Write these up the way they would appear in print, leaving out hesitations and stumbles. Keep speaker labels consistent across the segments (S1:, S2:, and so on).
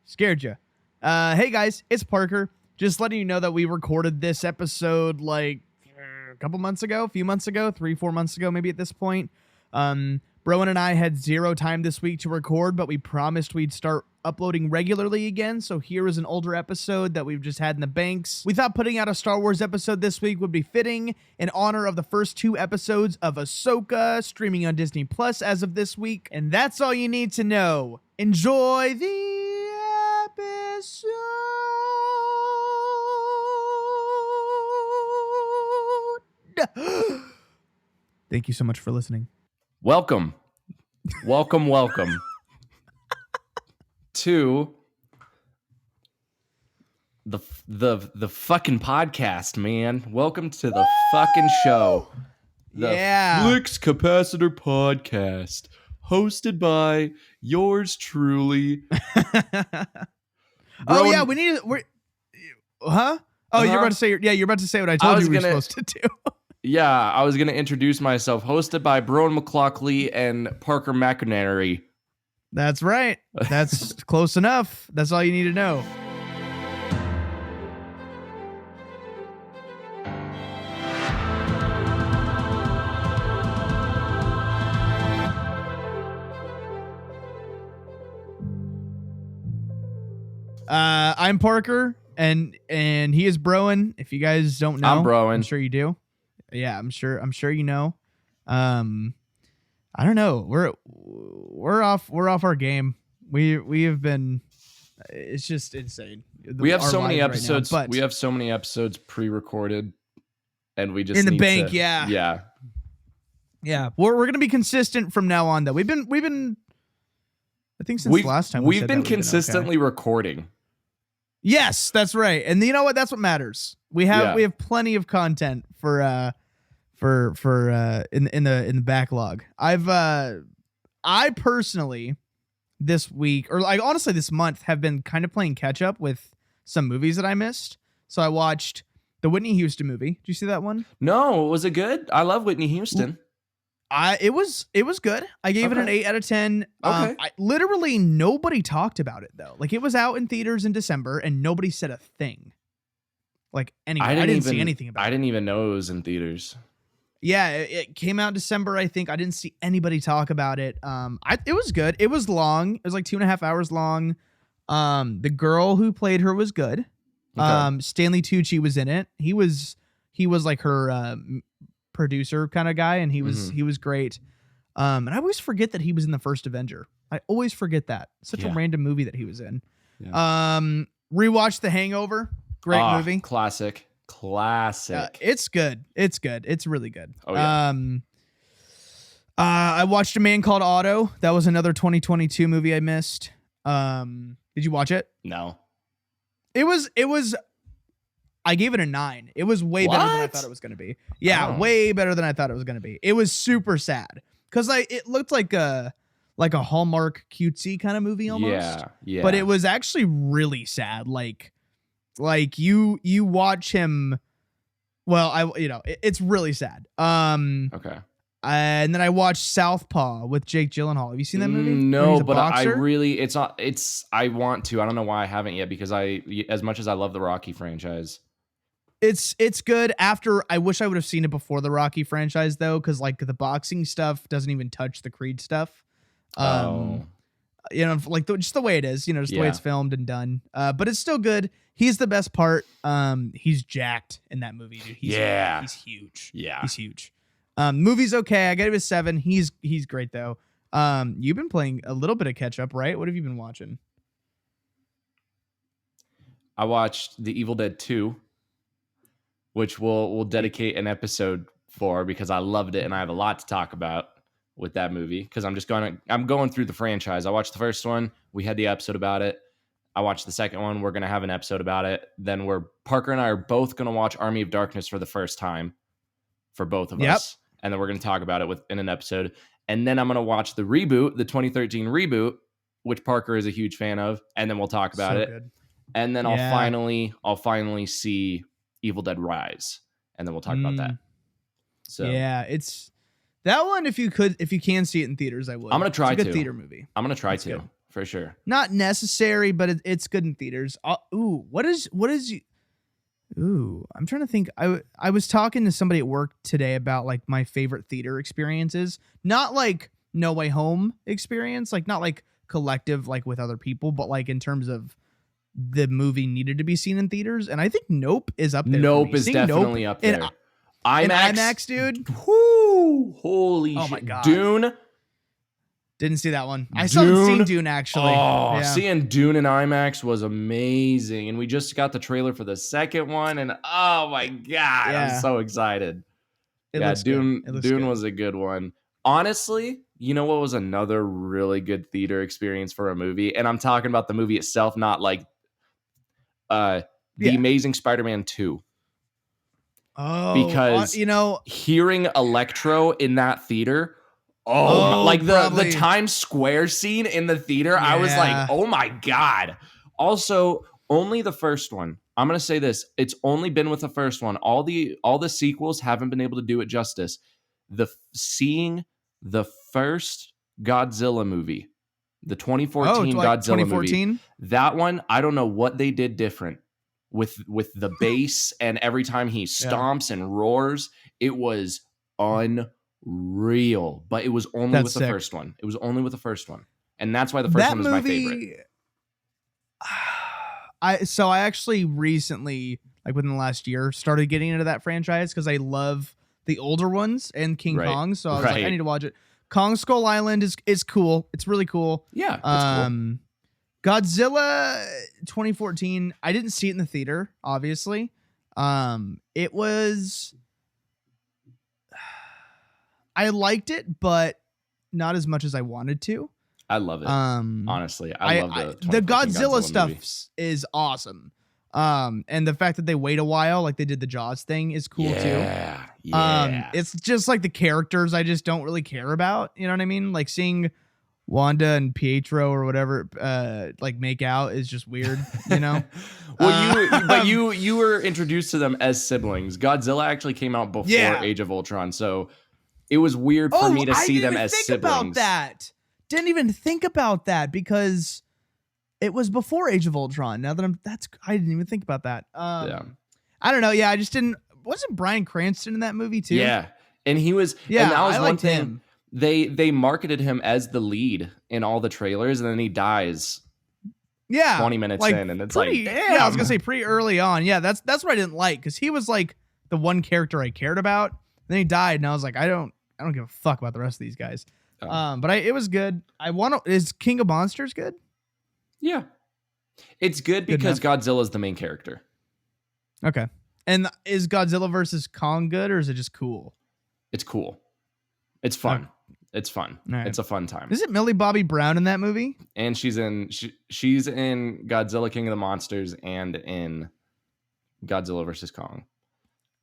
S1: Scared you. Hey guys, it's Parker. Just letting you know that we recorded this episode like a few months ago, 3-4 months ago, maybe at this point. Broen and I had zero time this week to record, but we promised we'd start uploading regularly again. So here is an older episode that we've just had in the banks. We thought putting out a Star Wars episode this week would be fitting in honor of the first 2 episodes of Ahsoka streaming on Disney Plus as of this week. And that's all you need to know. Enjoy the episode. Thank you so much for listening.
S2: Welcome to the fucking podcast, man. Welcome to the fucking show. The Flix Capacitor Podcast, hosted by yours truly.
S1: Oh yeah, we need to. Huh? Oh, you're about to say. Yeah, you're about to say what I told you we were supposed to do.
S2: Yeah, I was going to introduce myself. Hosted by Broen McLaughlin and Parker McInerney.
S1: That's right. That's close enough. That's all you need to know. I'm Parker, and he is Broen. If you guys don't know,
S2: I'm Broen.
S1: I'm sure you do. Yeah, I'm sure you know. I don't know. We're off our game. We have been. It's just insane.
S2: We have so many episodes. Right now, we have so many episodes pre-recorded, and we just
S1: in the
S2: need
S1: bank.
S2: To,
S1: yeah. We're gonna be consistent from now on. Though we've been. I think since last time
S2: we've been consistently recording.
S1: Yes, that's right. And you know what? That's what matters. We have plenty of content for in the backlog. I personally this week, or like honestly this month, have been kind of playing catch up with some movies that I missed. So I watched the Whitney Houston movie. Did you see that one?
S2: No, was it good? I love Whitney Houston.
S1: It was good. I gave it an 8 out of 10.
S2: Okay.
S1: Literally nobody talked about it though. Like it was out in theaters in December and nobody said a thing. Like anyway, I didn't see anything about it.
S2: I didn't even know it was in theaters.
S1: Yeah, it came out in December, I think. I didn't see anybody talk about it. It was good. It was long. It was like 2.5 hours long. The girl who played her was good. Okay. Stanley Tucci was in it. He was like her producer kind of guy, and he was great. And I always forget that he was in the first Avenger. I always forget that. Such a random movie that he was in. Yeah. Rewatched The Hangover. Great movie.
S2: Classic.
S1: It's good. It's really good.
S2: Oh, yeah.
S1: I watched A Man Called Otto. That was another 2022 movie I missed. Did you watch it?
S2: No.
S1: It was I gave it a 9. It was way better than I thought it was going to be. Yeah, way better than I thought it was going to be. It was super sad because it looked like a Hallmark cutesy kind of movie almost.
S2: Yeah.
S1: But it was actually really sad. Like you watch him. Well, it's really sad.
S2: Okay.
S1: And then I watched Southpaw with Jake Gyllenhaal. Have you seen that movie?
S2: No, but I want to. I don't know why I haven't yet because as much as I love the Rocky franchise.
S1: It's good. I wish I would have seen it before the Rocky franchise though, because like the boxing stuff doesn't even touch the Creed stuff. Just the way it is, just the way it's filmed and done. But it's still good. He's the best part. He's jacked in that movie, dude. He's huge.
S2: Yeah,
S1: he's huge. Movie's okay. I gave it a 7. He's great though. You've been playing a little bit of catch up, right? What have you been watching?
S2: I watched The Evil Dead 2, which we'll dedicate an episode for because I loved it and I have a lot to talk about with that movie because I'm going through the franchise. I watched the first one. We had the episode about it. I watched the second one. We're going to have an episode about it. Then Parker and I are both going to watch Army of Darkness for the first time for both of us. And then we're going to talk about it in an episode. And then I'm going to watch the reboot, the 2013 reboot, which Parker is a huge fan of. And then we'll talk about it. Good. And then I'll finally see Evil Dead Rise. And then we'll talk about that. So
S1: yeah, it's that one. If you can see it in theaters, I would.
S2: I'm gonna try
S1: it's a
S2: to.
S1: good theater movie.
S2: I'm gonna try to for sure.
S1: Not necessary, but it's good in theaters. What is I'm trying to think. I was talking to somebody at work today about like my favorite theater experiences. Not like No Way Home experience, like not like collective, like with other people, but like in terms of the movie needed to be seen in theaters. And I think Nope is up there.
S2: Nope is definitely up there.
S1: IMAX, dude.
S2: Whoo, holy shit.
S1: My God.
S2: Dune.
S1: Didn't see that one. I still haven't seen Dune, actually.
S2: Oh, seeing Dune in IMAX was amazing. And we just got the trailer for the second one. And oh my God, I'm so excited. Dune was a good one. Honestly, you know what was another really good theater experience for a movie? And I'm talking about the movie itself, not like The Amazing Spider-Man 2.
S1: Oh,
S2: because hearing Electro in that theater, like the Times Square scene in the theater, I was like, oh my God. Also, only the first one. I'm gonna say this: it's only been with the first one. All the sequels haven't been able to do it justice. Seeing the first Godzilla movie, the 2014 Godzilla movie, that one, I don't know what they did different with the bass and every time he stomps and roars, it was unreal. But it was only with the first one. It was only with the first one, and that's why the first one is my favorite.
S1: I actually recently, like within the last year, started getting into that franchise because I love the older ones and King Kong. So I was like, I need to watch it. Kong Skull Island is cool. It's really cool.
S2: Yeah. Cool.
S1: Godzilla 2014. I didn't see it in the theater, obviously. It was. I liked it, but not as much as I wanted to.
S2: I love it. Honestly, I love
S1: the Godzilla stuff is awesome. And the fact that they wait a while, like they did the Jaws thing, is cool too. Yeah. It's just like the characters I just don't really care about. You know what I mean? Like seeing Wanda and Pietro or whatever, like make out is just weird. You know.
S2: Well, you were introduced to them as siblings. Godzilla actually came out before Age of Ultron, so it was weird for me to see them as siblings.
S1: Didn't even think about that because it was before Age of Ultron. Now that I didn't even think about that. I don't know. Yeah, I just didn't. Wasn't Bryan Cranston in that movie too?
S2: Yeah, and he was. Yeah, and that was one thing.
S1: Him.
S2: They marketed him as the lead in all the trailers, and then he dies.
S1: Yeah,
S2: 20 minutes in, and it's damn.
S1: Yeah, I was gonna say pretty early on. Yeah, that's what I didn't like because he was like the one character I cared about. Then he died, and I was like, I don't give a fuck about the rest of these guys. But it was good. Is King of Monsters good?
S2: Yeah, it's good because Godzilla is the main character.
S1: Okay, and is Godzilla versus Kong good, or is it just cool?
S2: It's cool. It's fun. It's fun. Right. It's a fun time.
S1: Is it Millie Bobby Brown in that movie?
S2: And she's in Godzilla King of the Monsters and in Godzilla versus Kong.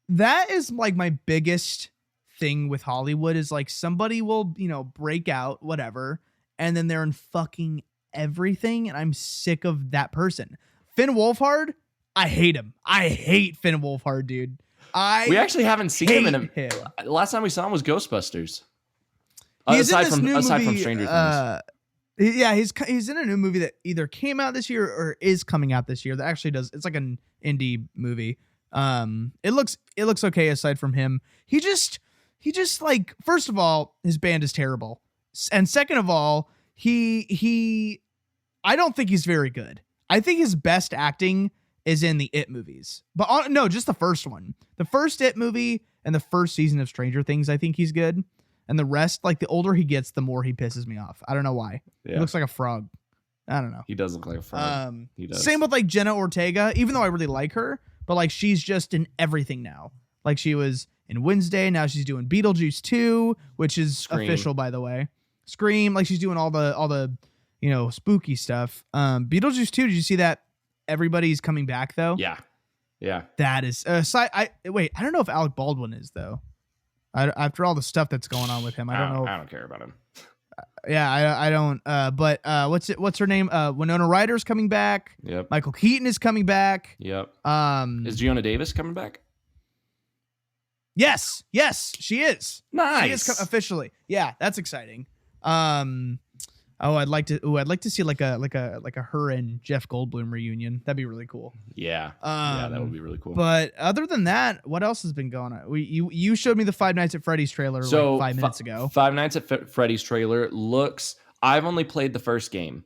S1: That is like my biggest thing with Hollywood is like somebody will, break out, whatever, and then they're in fucking everything, and I'm sick of that person. Finn Wolfhard, I hate him. I hate Finn Wolfhard, dude.
S2: We actually haven't seen him in last time we saw him was Ghostbusters. Aside from Stranger Things.
S1: Yeah, he's in a new movie that either came out this year or is coming out this year that actually does. It's like an indie movie. It looks okay aside from him. He just like, first of all, his band is terrible. And second of all, I don't think he's very good. I think his best acting is in the It movies. But no, just the first one. The first It movie and the first season of Stranger Things, I think he's good. And the rest, like the older he gets, the more he pisses me off. I don't know why. Yeah. He looks like a frog. I don't know.
S2: He does look like a frog. He does.
S1: Same with like Jenna Ortega, even though I really like her, but like she's just in everything now. Like she was in Wednesday, now she's doing Beetlejuice 2, which is official, by the way. Scream, like she's doing all the spooky stuff. Beetlejuice 2, did you see that? Everybody's coming back though.
S2: Yeah.
S1: That is I don't know if Alec Baldwin is though. After all the stuff that's going on with him, I don't know.
S2: I don't care about him.
S1: Yeah, I don't. But what's her name? Winona Ryder's coming back.
S2: Yep.
S1: Michael Keaton is coming back.
S2: Yep. Is Geona Davis coming back?
S1: Yes, she is.
S2: Nice.
S1: She is officially. Yeah, that's exciting. Oh, I'd like to. Ooh, I'd like to see like a her and Jeff Goldblum reunion. That'd be really cool.
S2: Yeah, yeah, that would be really cool.
S1: But other than that, what else has been going on? You showed me the Five Nights at Freddy's trailer
S2: So
S1: like 5 minutes ago.
S2: Five Nights at Freddy's trailer looks. I've only played the first game.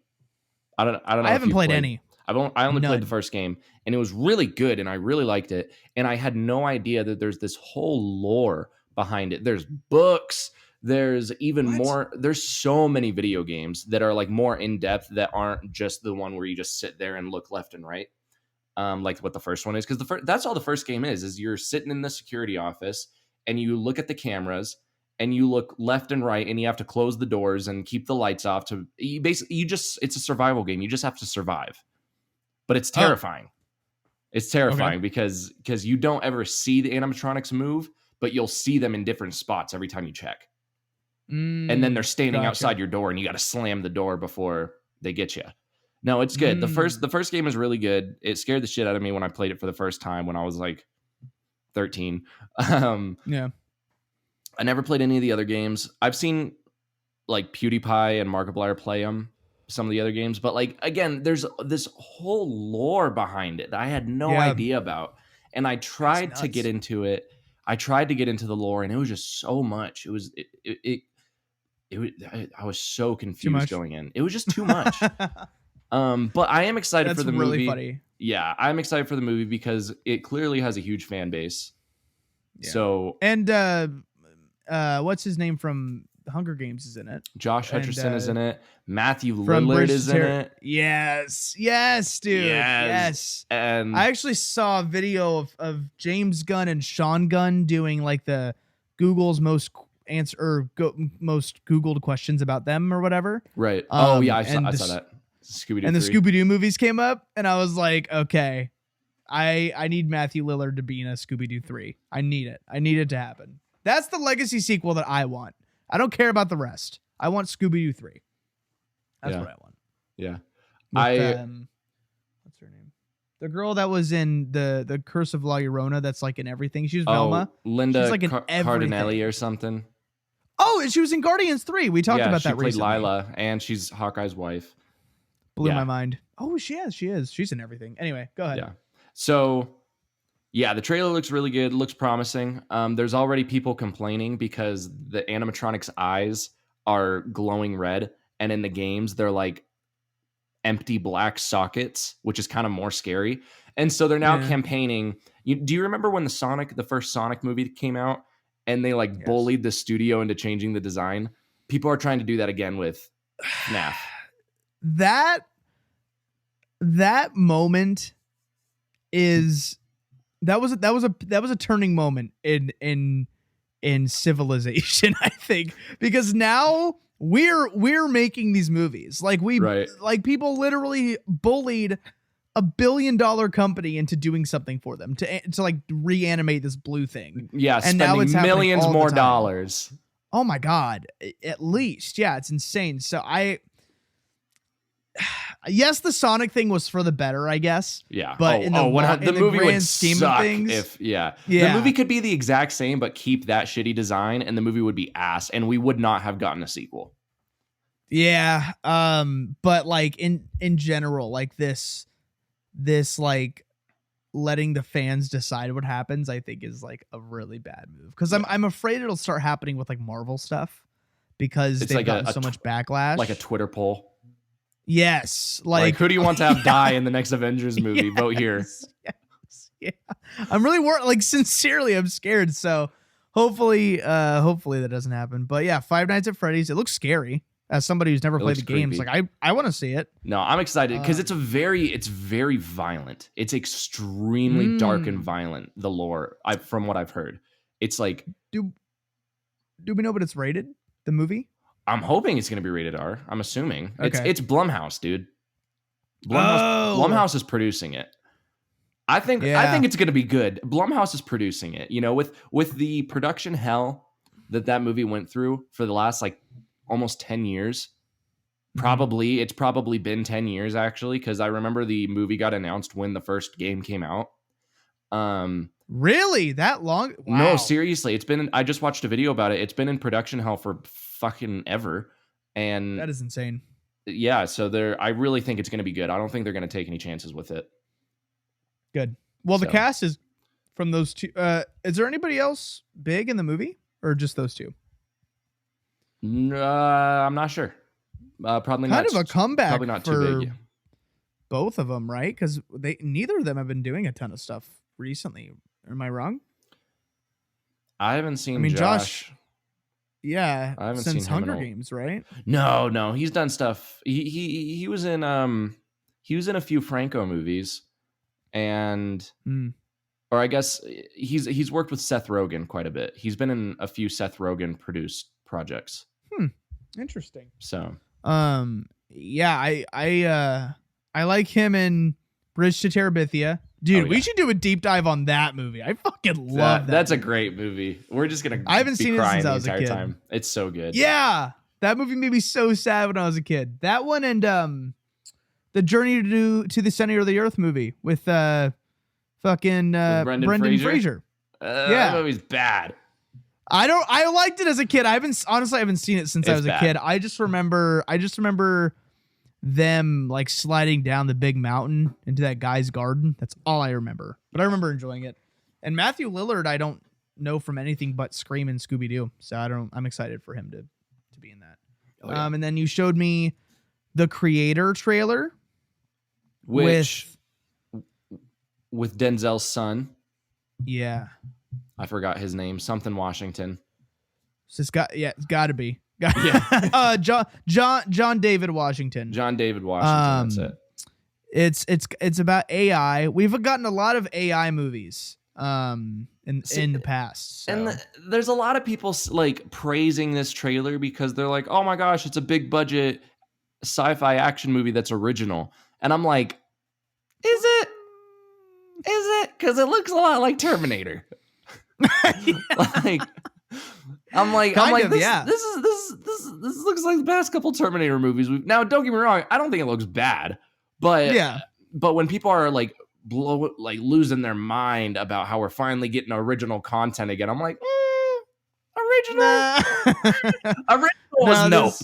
S2: I don't know.
S1: I haven't played any.
S2: I only
S1: None.
S2: played the first game, and it was really good, and I really liked it. And I had no idea that there's this whole lore behind it. There's books. There's even
S1: What?
S2: more. There's so many video games that are like more in depth that aren't just the one where you just sit there and look left and right, like what the first one is. Because that's all the first game is you're sitting in the security office and you look at the cameras and you look left and right and you have to close the doors and keep the lights off. It's a survival game. You just have to survive, but it's terrifying. It's terrifying because you don't ever see the animatronics move, but you'll see them in different spots every time you check. And then they're standing outside your door and you got to slam the door before they get you. No, it's good. The first game is really good. It scared the shit out of me when I played it for the first time when I was like 13.
S1: Yeah.
S2: I never played any of the other games. I've seen like PewDiePie and Markiplier play some of the other games, but like again, there's this whole lore behind it that I had no idea about. And I tried to get into it. I tried to get into the lore and it was just so much. I was so confused going in. It was just too much. But I am excited for the movie. That's really funny. Yeah, I'm excited for the movie because it clearly has a huge fan base. Yeah. So
S1: and what's his name from Hunger Games is in it.
S2: Josh Hutcherson is in it. Matthew Lillard is in it.
S1: Yes, dude. Yes.
S2: And
S1: I actually saw a video of James Gunn and Sean Gunn doing like the Google's most Googled questions about them or whatever.
S2: Right. Oh yeah, I saw that. Scooby-Doo
S1: and 3. The Scooby-Doo movies came up and I was like, okay, I need Matthew Lillard to be in a Scooby-Doo 3. I need it. I need it to happen. That's the legacy sequel that I want. I don't care about the rest. I want Scooby-Doo 3. That's what I want.
S2: Yeah.
S1: What's her name? The girl that was in the Curse of La Llorona that's like in everything. She's Velma.
S2: Linda
S1: She's like in
S2: Cardinelli or something.
S1: Oh, and she was in Guardians 3. We talked about that recently.
S2: She played Lila, and she's Hawkeye's wife.
S1: Blew my mind. Oh, she is. She's in everything. Anyway, go ahead.
S2: Yeah. So, yeah, the trailer looks really good. Looks promising. There's already people complaining because the animatronics' eyes are glowing red, and in the games they're like empty black sockets, which is kind of more scary. And so they're now campaigning. Do you remember when the first Sonic movie came out, and they bullied the studio into changing the design? People are trying to do that again with FNAF.
S1: That moment that was a turning moment in civilization, I think, because now we're making these movies like people literally bullied $1 billion company into doing something for them to like reanimate this blue thing.
S2: Yeah, and now it's millions more dollars.
S1: Oh my God, at least. Yeah, it's insane. So yes, the Sonic thing was for the better, I guess.
S2: Yeah.
S1: But
S2: the movie would suck if the movie could be the exact same, but keep that shitty design, and the movie would be ass, and we would not have gotten a sequel.
S1: Yeah. But like in general, like this like letting the fans decide what happens, I think is like a really bad move. Because I'm afraid it'll start happening with like Marvel stuff because they've gotten so much backlash.
S2: Like a Twitter poll.
S1: Yes,
S2: like who do you want to have die in the next Avengers movie?
S1: Yes,
S2: Vote here.
S1: Yes, yeah. I'm really worried. Like sincerely, I'm scared. So hopefully that doesn't happen. But yeah, Five Nights at Freddy's. It looks scary. As somebody who's never played the games, like I want to see it.
S2: No, I'm excited because it's very violent. It's extremely dark and violent. The lore, from what I've heard, it's like.
S1: Do we know what it's rated? The movie.
S2: I'm hoping it's going to be rated R. I'm assuming.
S1: Okay.
S2: It's Blumhouse, dude. Blumhouse is producing it. I think it's going to be good. Blumhouse is producing it. You know, with the production hell that movie went through for the last like almost 10 years. It's probably been 10 years actually, because I remember the movie got announced when the first game came out.
S1: Really? That long? Wow.
S2: No, seriously. I just watched a video about it. It's been in production hell for fucking ever. And
S1: that is insane.
S2: yeah, so I really think it's going to be good. I don't think they're going to take any chances with it.
S1: Good. Well, the
S2: So.
S1: cast is from those two. Is there anybody else big in the movie, or just those two?
S2: I'm not sure. Probably
S1: Kind
S2: not.
S1: of a comeback
S2: Probably not
S1: for
S2: too big.
S1: both of them, right? Because neither of them have been doing a ton of stuff recently. Am I wrong?
S2: I haven't seen.
S1: I mean,
S2: Josh.
S1: Yeah,
S2: I haven't
S1: since
S2: seen him in
S1: Hunger
S2: a-
S1: Games, right?
S2: No, he's done stuff. He was in a few Franco movies, and
S1: Mm.
S2: or I guess he's worked with Seth Rogen quite a bit. He's been in a few Seth Rogen produced projects.
S1: Interesting.
S2: So
S1: Yeah, I like him in Bridge to Terabithia. Dude,
S2: Oh, yeah.
S1: we should do a deep dive on that movie. I fucking love that.
S2: That's
S1: movie.
S2: a great movie. We're just gonna.
S1: I haven't
S2: be
S1: seen it
S2: crying
S1: since I
S2: the
S1: was a
S2: entire
S1: kid.
S2: time. It's so good.
S1: Yeah, that movie made me so sad when I was a kid. That one and the Journey to the Center of the Earth movie with fucking Brendan Fraser.
S2: That movie's bad.
S1: I liked it as a kid. I haven't seen it since I
S2: It's
S1: was a
S2: bad.
S1: kid. I just remember them like sliding down the big mountain into that guy's garden. That's all I remember. But I remember enjoying it. And Matthew Lillard, I don't know from anything but Scream and Scooby Doo. So I'm excited for him to be in that.
S2: Oh, yeah.
S1: And then you showed me the Creator trailer
S2: with Denzel's son.
S1: yeah.
S2: I forgot his name. Something Washington.
S1: It's got to be.
S2: Yeah.
S1: John David Washington.
S2: John David Washington. That's it.
S1: It's about AI. We've gotten a lot of AI movies in the past. So.
S2: And there's a lot of people like praising this trailer because they're like, "Oh my gosh, it's a big budget sci-fi action movie that's original." And I'm like, "Is it? Is it? Because it looks a lot like Terminator." Like, I'm like, this looks like the past couple Terminator movies. Now, don't get me wrong, I don't think it looks bad, but but when people are like losing their mind about how we're finally getting original content again, I'm like, original was nope.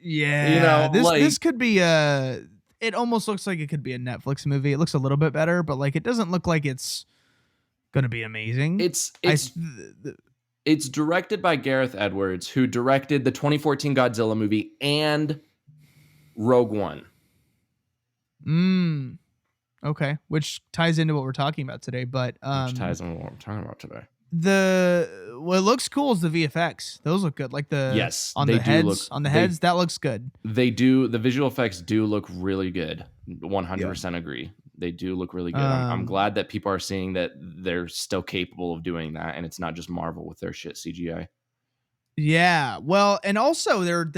S1: Yeah, this could be it almost looks like it could be a Netflix movie. It looks a little bit better, but like it doesn't look like it's gonna be amazing.
S2: It's directed by Gareth Edwards, who directed the 2014 Godzilla movie and Rogue One.
S1: Okay, which ties into what we're talking about today. But
S2: Which ties into what we're talking about today.
S1: What looks cool is the VFX. Those look good. Like the heads, that looks good.
S2: They do. The visual effects do look really good. 100% agree. They do look really good. I'm glad that people are seeing that they're still capable of doing that, and it's not just Marvel with their shit CGI.
S1: Yeah, well, and also they're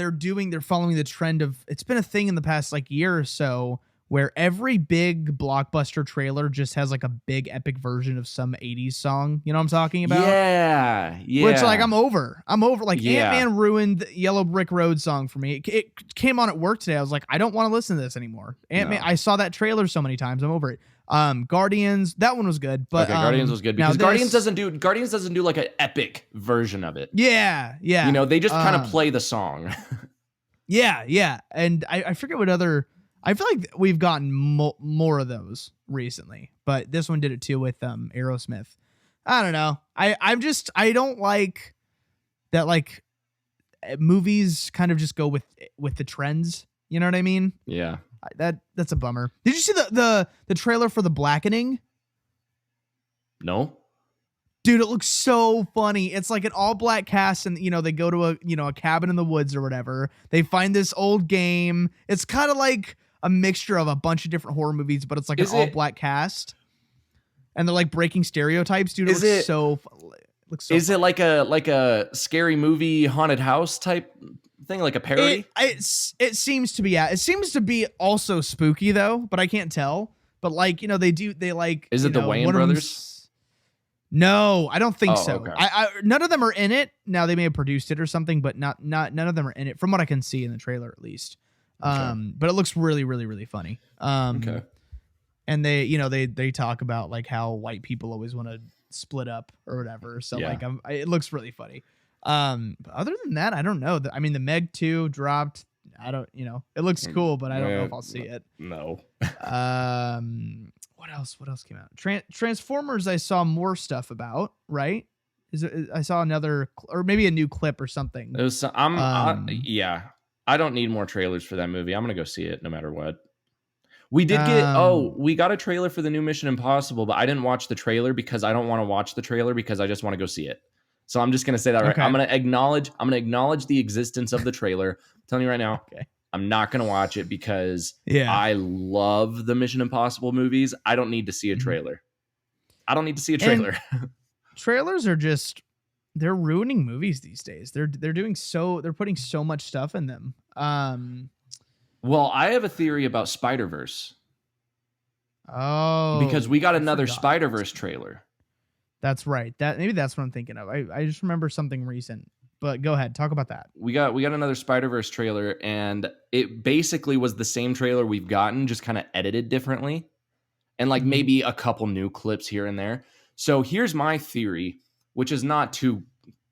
S1: following the trend of, it's been a thing in the past like year or so where every big blockbuster trailer just has like a big epic version of some 80s song. You know what I'm talking about?
S2: Yeah.
S1: Which like I'm over. Like Ant-Man ruined the Yellow Brick Road song for me. It came on at work today. I was like, I don't want to listen to this anymore. Ant-Man, I saw that trailer so many times. I'm over it. Guardians, that one was good, but
S2: Guardians was good because Guardians doesn't do like an epic version of it.
S1: Yeah.
S2: You know, they just kind of play the song.
S1: Yeah. And I forget what other. I feel like we've gotten more of those recently, but this one did it too with Aerosmith. I don't know. I don't like that. Like movies kind of just go with the trends. You know what I mean?
S2: Yeah.
S1: That's a bummer. Did you see the trailer for The Blackening?
S2: No.
S1: Dude, it looks so funny. It's like an all black cast, and they go to a cabin in the woods or whatever. They find this old game. It's kind of like a mixture of a bunch of different horror movies, but it's like an all black cast, and they're like breaking stereotypes. Dude, it looks so
S2: it like a scary movie haunted house type thing, like a parody?
S1: It seems to be. Yeah, it seems to be also spooky though, but I can't tell. But like they like.
S2: Is it the Wayans brothers?
S1: No, I don't think so.
S2: Okay.
S1: I none of them are in it. Now they may have produced it or something, but not none of them are in it from what I can see in the trailer at least.
S2: Okay.
S1: But it looks really, really, really funny.
S2: Okay.
S1: And they talk about like how white people always want to split up or whatever. So like it looks really funny. But other than that, I don't know. I mean, the Meg 2 dropped. I don't, it looks cool, but I don't know if I'll see it.
S2: No.
S1: What else? What else came out? Transformers. I saw more stuff about. Right? I saw another, or maybe a new clip or something.
S2: It was. Yeah. I don't need more trailers for that movie. I'm gonna go see it no matter what. We did we got a trailer for the new Mission Impossible, but I didn't watch the trailer because I don't want to watch the trailer because I just want to go see it. So I'm just gonna say that right.
S1: Okay.
S2: I'm gonna acknowledge the existence of the trailer. I'm telling you right now,
S1: Okay.
S2: I'm not gonna watch it because
S1: Yeah.
S2: I love the Mission Impossible movies. I don't need to see a trailer. I don't need to see a trailer.
S1: Trailers are just, they're ruining movies these days. They're putting so much stuff in them.
S2: Well, I have a theory about Spider-Verse.
S1: Oh,
S2: Because we got another Spider-Verse trailer.
S1: That's right. Maybe that's what I'm thinking of. I just remember something recent. But go ahead, talk about that.
S2: We got another Spider-Verse trailer, and it basically was the same trailer we've gotten, just kind of edited differently. And like maybe a couple new clips here and there. So here's my theory, which is not too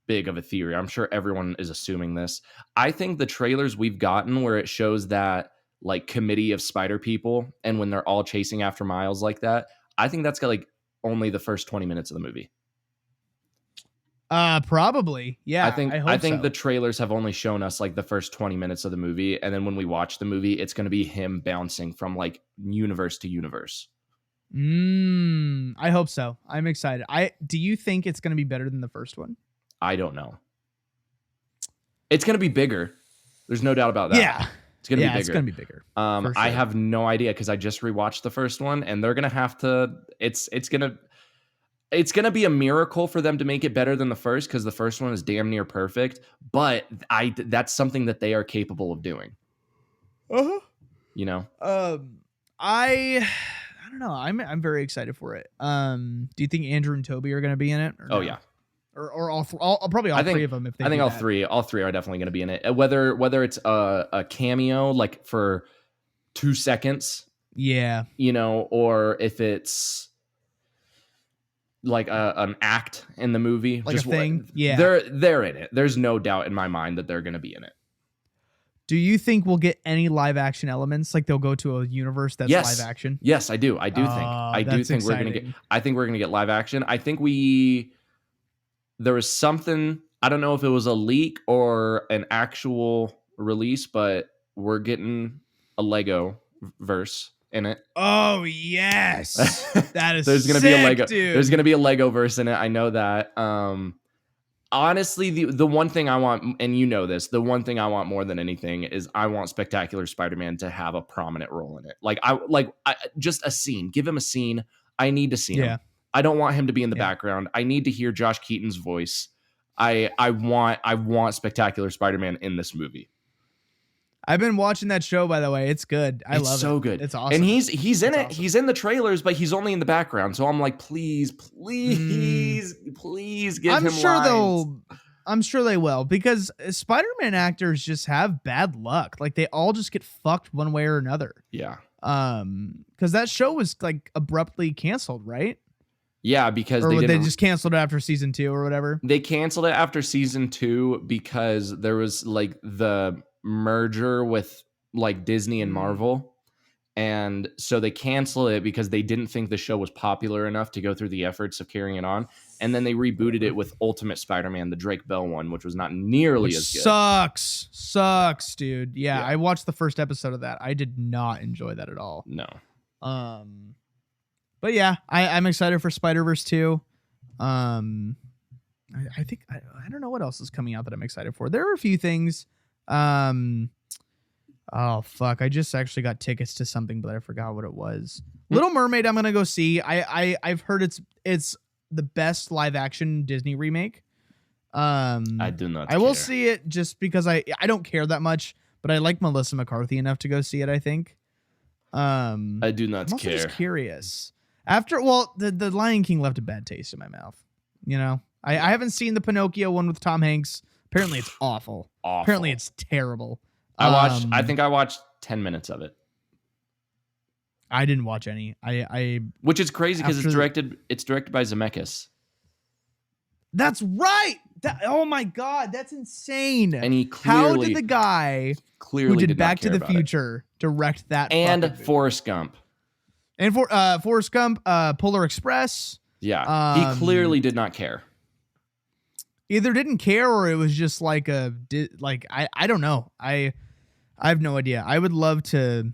S2: big of a theory. I'm sure everyone is assuming this. I think the trailers we've gotten where it shows that like committee of spider people and when they're all chasing after Miles like that, I think that's got like only the first 20 minutes of the movie.
S1: Probably. Yeah.
S2: I think the trailers have only shown us like the first 20 minutes of the movie, and then when we watch the movie, it's going to be him bouncing from like universe to universe.
S1: I hope so. I'm excited. Do you think it's going to be better than the first one?
S2: I don't know. It's going to be bigger. There's no doubt about that.
S1: Yeah.
S2: It's going to be bigger.
S1: It's going to be bigger.
S2: Sure. I have no idea because I just rewatched the first one, and they're going to have to, it's going to be a miracle for them to make it better than the first because the first one is damn near perfect, but that's something that they are capable of doing.
S1: Uh-huh.
S2: You know?
S1: I don't know. I'm very excited for it. Do you think Andrew and Toby are going to be in it?
S2: Oh, yeah.
S1: Or probably all three of them. If they
S2: I think all three are definitely going to be in it. Whether it's a cameo like for 2 seconds,
S1: yeah,
S2: or if it's like an act in the movie,
S1: like just a thing. Yeah,
S2: they're in it. There's no doubt in my mind that they're going to be in it.
S1: Do you think we'll get any live action elements? Like they'll go to a universe that's live action?
S2: Yes, I do. I think we're going to get. I think we're going to get live action. I think there was something, I don't know if it was a leak or an actual release, but we're getting a Lego verse in it.
S1: Oh yes, that is.
S2: There's gonna
S1: sick,
S2: be a Lego.
S1: Dude.
S2: There's gonna be a Lego verse in it. I know that. Honestly, the one thing I want, and you know this, the one thing I want more than anything is I want Spectacular Spider-Man to have a prominent role in it. Just a scene. Give him a scene. I need to see him. I don't want him to be in the background. I need to hear Josh Keaton's voice. I want Spectacular Spider-Man in this movie.
S1: I've been watching that show, by the way. It's good. I love it. It's so
S2: good.
S1: It's awesome.
S2: And he's in it. Awesome. He's in the trailers, but he's only in the background. So I'm like, please give him lines.
S1: I'm sure they will, because Spider-Man actors just have bad luck. Like they all just get fucked one way or another.
S2: Yeah.
S1: Because that show was like abruptly canceled, right?
S2: Yeah, because
S1: they just canceled it after season 2 or whatever.
S2: They canceled it after season 2 because there was like the merger with like Disney and Marvel, and so they canceled it because they didn't think the show was popular enough to go through the efforts of carrying it on. And then they rebooted it with Ultimate Spider-Man, the Drake Bell one, which was not nearly as good.
S1: Sucks, dude. Yeah, I watched the first episode of that. I did not enjoy that at all.
S2: No.
S1: But yeah, I'm excited for Spider-Verse 2. I think I don't know what else is coming out that I'm excited for. There are a few things. Oh fuck! I just actually got tickets to something, but I forgot what it was. Little Mermaid, I'm gonna go see. I've heard it's the best live action Disney remake.
S2: I do not.
S1: I will see it just because I don't care that much, but I like Melissa McCarthy enough to go see it. I think.
S2: I do not
S1: I'm also
S2: care.
S1: Just curious. The Lion King left a bad taste in my mouth. I haven't seen the Pinocchio one with Tom Hanks. Apparently it's awful. Apparently it's terrible.
S2: I think I watched 10 minutes of it.
S1: I didn't watch any.
S2: Which is crazy because it's directed by Zemeckis.
S1: That's right. Oh my God, that's insane.
S2: And he
S1: How
S2: clearly
S1: did the guy
S2: clearly
S1: who did
S2: not
S1: Back to
S2: care
S1: the
S2: about it.
S1: Future direct that?
S2: And
S1: fucking movie?
S2: Forrest Gump.
S1: And Forrest Gump, Polar Express.
S2: Yeah, he clearly did not care.
S1: Either didn't care or it was just like I don't know. I have no idea. I would love to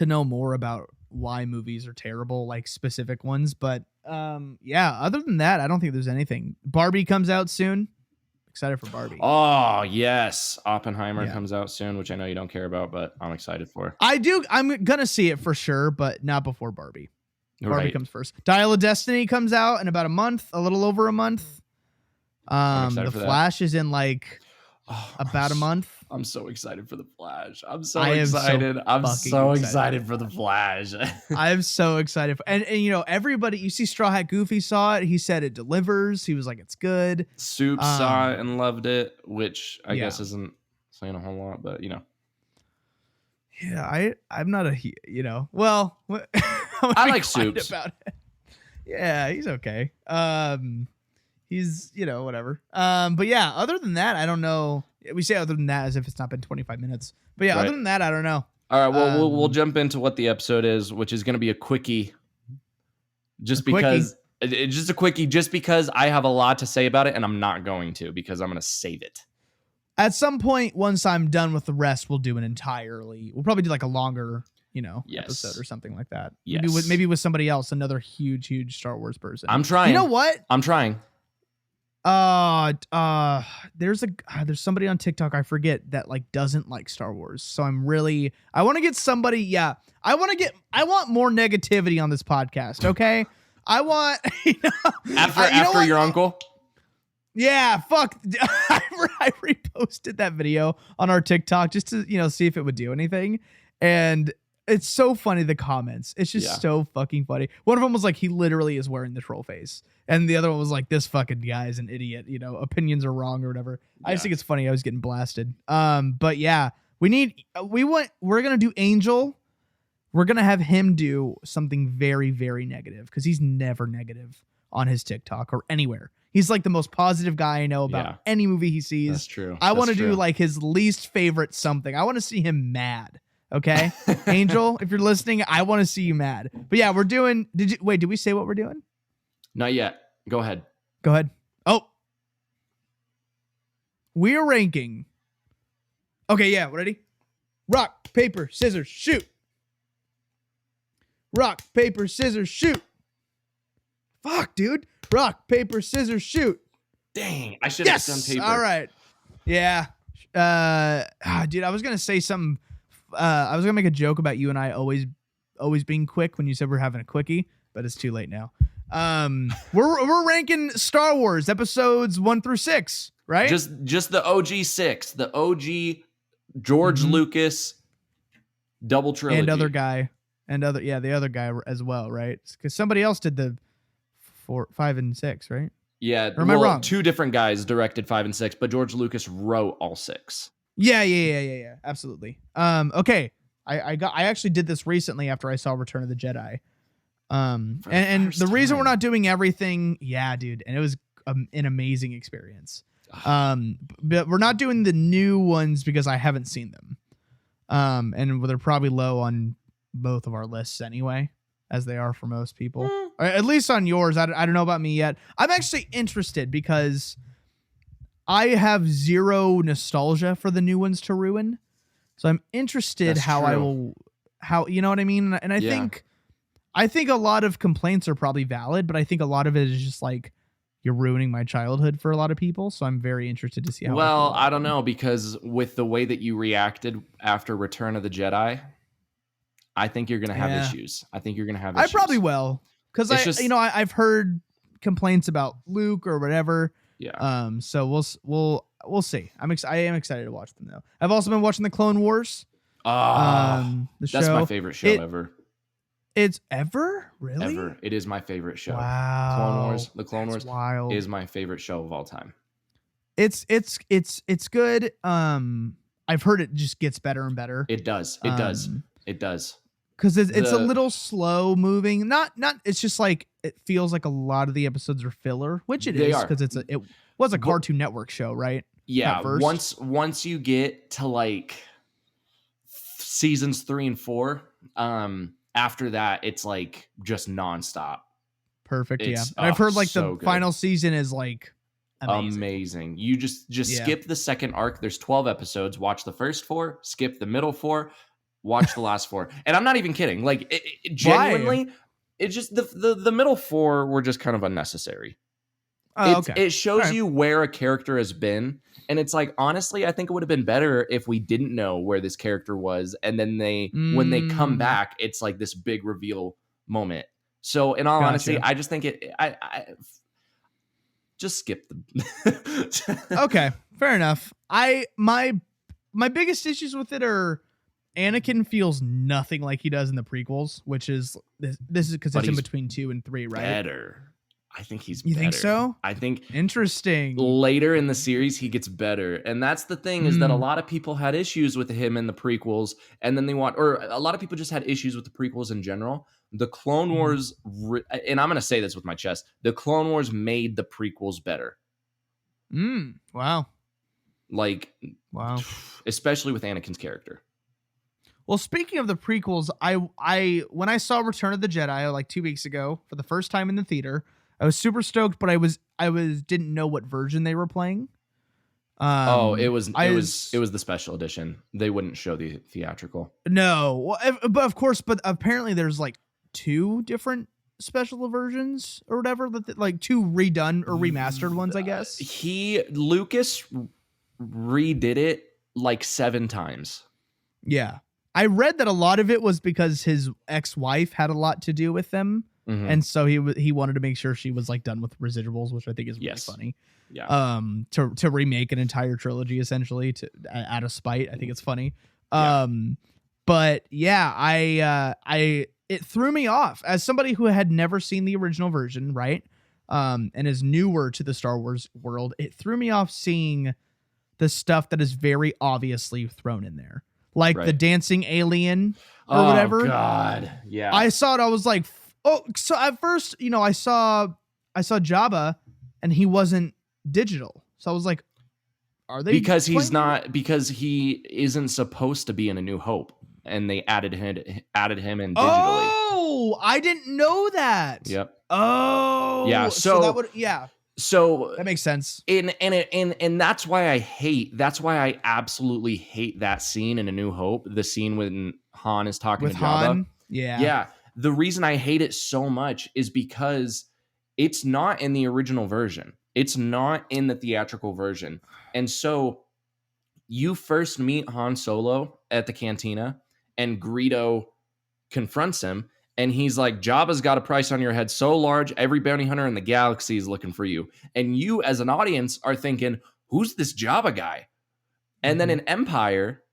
S1: know more about why movies are terrible, like specific ones. But yeah, other than that, I don't think there's anything. Barbie comes out soon. Excited for Barbie.
S2: Oh, yes. Oppenheimer
S1: Yeah.
S2: comes out soon, which I know you don't care about, but I'm excited for.
S1: I do. I'm gonna see it for sure, but not before Barbie. Barbie
S2: Right.
S1: comes first. Dial of Destiny comes out in about a month, a little over a month.
S2: excited
S1: The
S2: for that.
S1: Flash is in like
S2: Oh,
S1: about a month.
S2: I'm so excited for the Flash. I'm so
S1: I am so
S2: excited. I'm
S1: fucking
S2: so
S1: excited.
S2: excited for the Flash.
S1: I'm so excited. And you know, everybody, you see Straw Hat Goofy saw it. He said it delivers. He was like, it's good.
S2: Soup saw it and loved it, which I
S1: yeah.
S2: guess isn't saying a whole lot, but you know.
S1: Yeah, I'm not well,
S2: I like Soups.
S1: about it. Yeah, he's okay. He's, whatever. But yeah, other than that, I don't know. We say other than that as if it's not been 25 minutes. But yeah,
S2: Right.
S1: other than that, I don't know.
S2: All right, well, we'll jump into what the episode is, which is going to be a quickie. Just because I have a lot to say about it, and I'm not going to because I'm going to save it.
S1: At some point, once I'm done with the rest, we'll do an entirely. We'll probably do like a longer,
S2: Yes.
S1: episode or something like that.
S2: Yes.
S1: Maybe with somebody else, another huge Star Wars person.
S2: I'm trying.
S1: You know what?
S2: I'm trying.
S1: There's somebody on TikTok, I forget, that like doesn't like Star Wars. So I want to get somebody. Yeah, I want more negativity on this podcast. Okay, I want
S2: After your uncle.
S1: Yeah, fuck. I reposted that video on our TikTok just to see if it would do anything, and it's so funny, the comments. It's just so fucking funny. One of them was like, he literally is wearing the troll face. And the other one was like, this fucking guy is an idiot. Opinions are wrong or whatever. I just think it's funny. I was getting blasted. But yeah, we're going to do Angel. We're going to have him do something very, very negative because he's never negative on his TikTok or anywhere. He's like the most positive guy I know about any movie he sees.
S2: That's true.
S1: I want to do like his least favorite something. I want to see him mad. Okay, Angel, if you're listening, I want to see you mad. But yeah, we're doing. Did we say what we're doing?
S2: Not yet. Go ahead.
S1: Go ahead. Oh, we're ranking. Okay, yeah, ready? Rock, paper, scissors, shoot. Rock, paper, scissors, shoot. Fuck, dude. Rock, paper, scissors, shoot.
S2: Dang, I should have done paper.
S1: All right. Yeah. Dude, I was gonna say something. I was gonna make a joke about you and I always being quick when you said we're having a quickie, but it's too late now. We're ranking Star Wars episodes 1 through 6, right?
S2: Just the OG 6, the OG George Lucas double trilogy,
S1: and the other guy as well, right? Because somebody else did the 4, 5, and 6, right?
S2: Yeah,
S1: or am I wrong?
S2: 2 different guys directed 5 and 6, but George Lucas wrote all 6.
S1: Yeah. Absolutely. Okay. I actually did this recently after I saw Return of the Jedi. And the reason we're not doing everything, dude, and it was an amazing experience. But we're not doing the new ones because I haven't seen them. And they're probably low on both of our lists anyway, as they are for most people. Or at least on yours. I don't know about me yet. I'm actually interested because I have zero nostalgia for the new ones to ruin. So I'm interested
S2: That's
S1: how
S2: true.
S1: you know what I mean? And I think a lot of complaints are probably valid, but I think a lot of it is just like, you're ruining my childhood for a lot of people. So I'm very interested to see how.
S2: Well, I don't know, because with the way that you reacted after Return of the Jedi, I think you're going to have issues. I think you're going to have issues.
S1: I probably will. Because I've heard complaints about Luke or whatever.
S2: Yeah.
S1: So we'll see. I am excited to watch them though. I've also been watching the Clone Wars. The show.
S2: That's my favorite show ever.
S1: It's ever? Really?
S2: Ever. It is my favorite show.
S1: Wow.
S2: The Clone Wars
S1: wild.
S2: is my favorite show of all time.
S1: It's good. I've heard it just gets better and better.
S2: It does. It does.
S1: because it's a
S2: The
S1: little slow moving. Not it's just like it feels like a lot of the episodes are filler, which it
S2: They
S1: is
S2: are.
S1: because it was a
S2: But-
S1: Cartoon Network show, right?
S2: yeah,
S1: At first.
S2: once you get to like seasons 3 and 4, after that it's like just nonstop.
S1: Perfect, yeah.
S2: It's
S1: And I've heard like
S2: so
S1: the
S2: good.
S1: final season is like amazing.
S2: Amazing. You just
S1: Yeah.
S2: skip the second arc. There's 12 episodes. Watch the first 4, skip the middle 4, watch the last 4. And I'm not even kidding. Like it genuinely, it just the middle 4 were just kind of unnecessary.
S1: Oh, okay.
S2: It shows
S1: Alright.
S2: you where a character has been. And it's like, honestly, I think it would have been better if we didn't know where this character was. And then when they come
S1: Mm.
S2: back, it's like this big reveal moment. So in all
S1: Gotcha.
S2: honesty, I just think I just skip the
S1: Okay, fair enough. My biggest issues with it are Anakin feels nothing like he does in the prequels, which is this is because
S2: But
S1: it's in
S2: he's
S1: between 2 and 3, right?
S2: better. I think he's
S1: You
S2: better.
S1: think so?
S2: I think
S1: Interesting.
S2: later in the series he gets better. And that's the thing, is that a
S1: Mm.
S2: lot of people had issues with him in the prequels, and then or a lot of people just had issues with the prequels in general. The Clone
S1: Mhm.
S2: Wars, and I'm going to say this with my chest, the Clone Wars made the prequels better.
S1: Wow.
S2: Like,
S1: Wow.
S2: especially with Anakin's character.
S1: Well, speaking of the prequels, I when I saw Return of the Jedi like 2 weeks ago for the first time in the theater, I was super stoked, but I didn't know what version they were playing.
S2: It was the special edition. They wouldn't show the theatrical.
S1: No, well, but of course, but apparently there's like 2 different special versions or whatever, like 2 redone or remastered ones, I guess.
S2: Lucas redid it like 7 times.
S1: Yeah. I read that a lot of it was because his ex-wife had a lot to do with them.
S2: Mhm.
S1: And so he wanted to make sure she was like done with residuals, which I think is really
S2: Yes.
S1: funny.
S2: Yeah.
S1: To remake an entire trilogy essentially out of spite. I think it's funny.
S2: Yeah.
S1: But yeah, it threw me off as somebody who had never seen the original version, right? And is newer to the Star Wars world. It threw me off seeing the stuff that is very obviously thrown in there, like the
S2: Right.
S1: dancing alien or whatever.
S2: Oh God. Yeah.
S1: I saw it. I was like, oh, so at first, I saw Jabba and he wasn't digital. So I was like, are they
S2: because he's
S1: playing-
S2: not, because he isn't supposed to be in A New Hope, and they added him in digitally.
S1: Oh, I didn't know that.
S2: Yep.
S1: Oh,
S2: Yeah,
S1: that
S2: so-
S1: would
S2: So
S1: that makes sense.
S2: and that's why I absolutely hate that scene in A New Hope, the scene when Han is talking
S1: With
S2: to Jabba.
S1: Han, yeah.
S2: Yeah. The reason I hate it so much is because it's not in the original version. It's not in the theatrical version. And so you first meet Han Solo at the cantina, and Greedo confronts him, and he's like, Jabba's got a price on your head so large, every bounty hunter in the galaxy is looking for you. And you as an audience are thinking, who's this Jabba guy? And then in Empire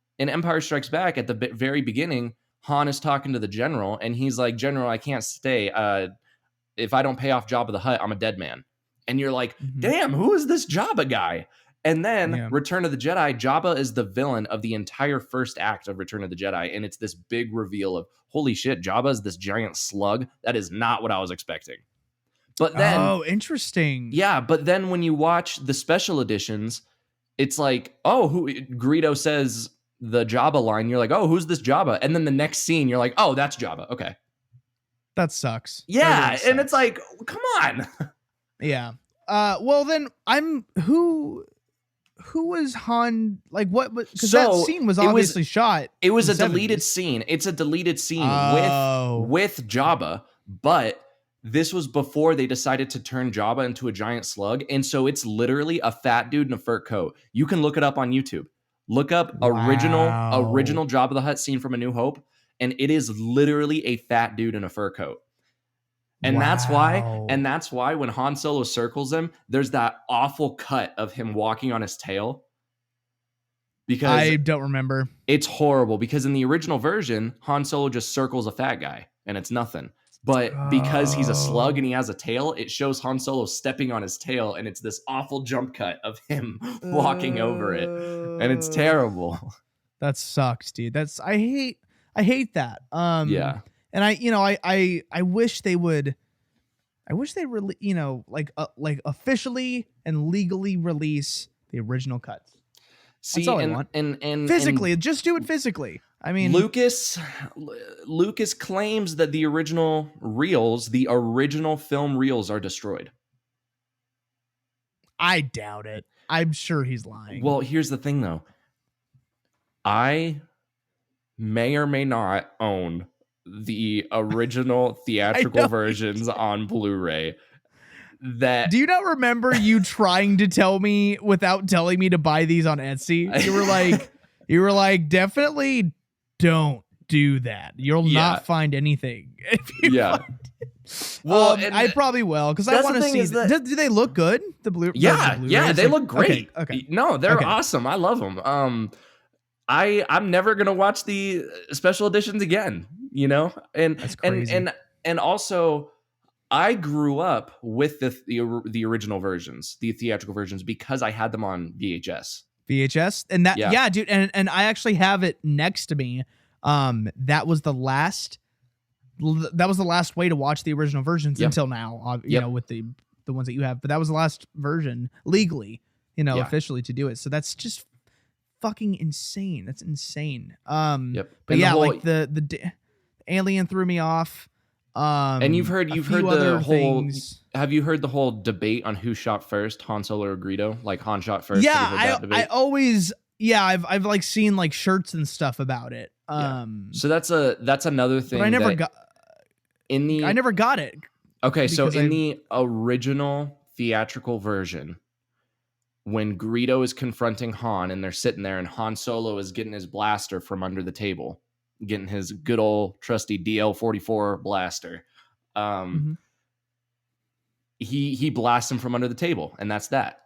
S2: Strikes Back, at the very beginning, Han is talking to the general, and he's like, General, I can't stay. If I don't pay off Jabba the Hutt, I'm a dead man. And you're like,
S1: Mhm.
S2: damn, who is this Jabba guy? And then
S1: Yeah.
S2: Return of the Jedi, Jabba is the villain of the entire first act of Return of the Jedi. And it's this big reveal of, holy shit, Jabba is this giant slug. That is not what I was expecting. But then,
S1: Oh, interesting.
S2: yeah, but then when you watch the special editions, it's like, oh, Greedo says the Jabba line. You're like, oh, who's this Jabba? And then the next scene, you're like, oh, that's Jabba. Okay.
S1: That sucks. That
S2: Yeah.
S1: really
S2: And it's
S1: sucks.
S2: like, come on.
S1: Yeah. Well then who was Han, like what, because that
S2: So,
S1: scene was
S2: it was-
S1: obviously shot.
S2: It was a
S1: in the
S2: deleted
S1: 70s.
S2: scene. It's a deleted scene
S1: Oh.
S2: with Jabba, but this was before they decided to turn Jabba into a giant slug. And so it's literally a fat dude in a fur coat. You can look it up on YouTube. Look up
S1: Wow.
S2: original Jabba the Hutt scene from A New Hope, and it is literally a fat dude in a fur coat. And that's
S1: Wow.
S2: why when Han Solo circles him, there's that awful cut of him walking on his tail. Because
S1: I don't remember.
S2: it's horrible, because in the original version, Han Solo just circles a fat guy and it's nothing. But because he's a slug and he has a tail, it shows Han Solo stepping on his tail, and it's this awful jump cut of him walking over it. And it's terrible.
S1: That sucks, dude. I I hate that.
S2: Yeah.
S1: And I wish they would. I wish they really, like officially and legally release the original cuts.
S2: See,
S1: That's all I
S2: and,
S1: want.
S2: and
S1: Physically, just do it physically. I mean,
S2: Lucas claims that the original film reels are destroyed.
S1: I doubt it. I'm sure he's lying.
S2: Well, here's the thing though. I may or may not own the original theatrical versions on Blu-ray. That
S1: do you not remember you trying to tell me without telling me to buy these on Etsy? You were like, definitely don't do that. You'll not find anything. Well, I probably will because I want to see. Do they look good? The blue.
S2: Yeah, they look great.
S1: Okay.
S2: No, they're awesome. I love them. I'm never gonna watch the special editions again. And
S1: that's crazy.
S2: And also, I grew up with the original versions, the theatrical versions, because I had them on VHS.
S1: And that, dude, and I actually have it next to me. That was the last way to watch the original versions until now. With the ones that you have, but that was the last version legally, officially to do it. So that's just fucking insane. That's insane. But
S2: and
S1: the Alien threw me off.
S2: And you've heard the whole things. Have you heard the whole debate on who shot first, Han Solo or Greedo? Like Han shot first.
S1: Yeah, I always I've like seen like shirts and stuff about it.
S2: So that's another thing.
S1: But I never got it.
S2: Okay, so in the original theatrical version, when Greedo is confronting Han and they're sitting there and Han Solo is getting his blaster from under the table, getting his good old trusty DL-44 blaster. He blasts him from under the table, and that's that.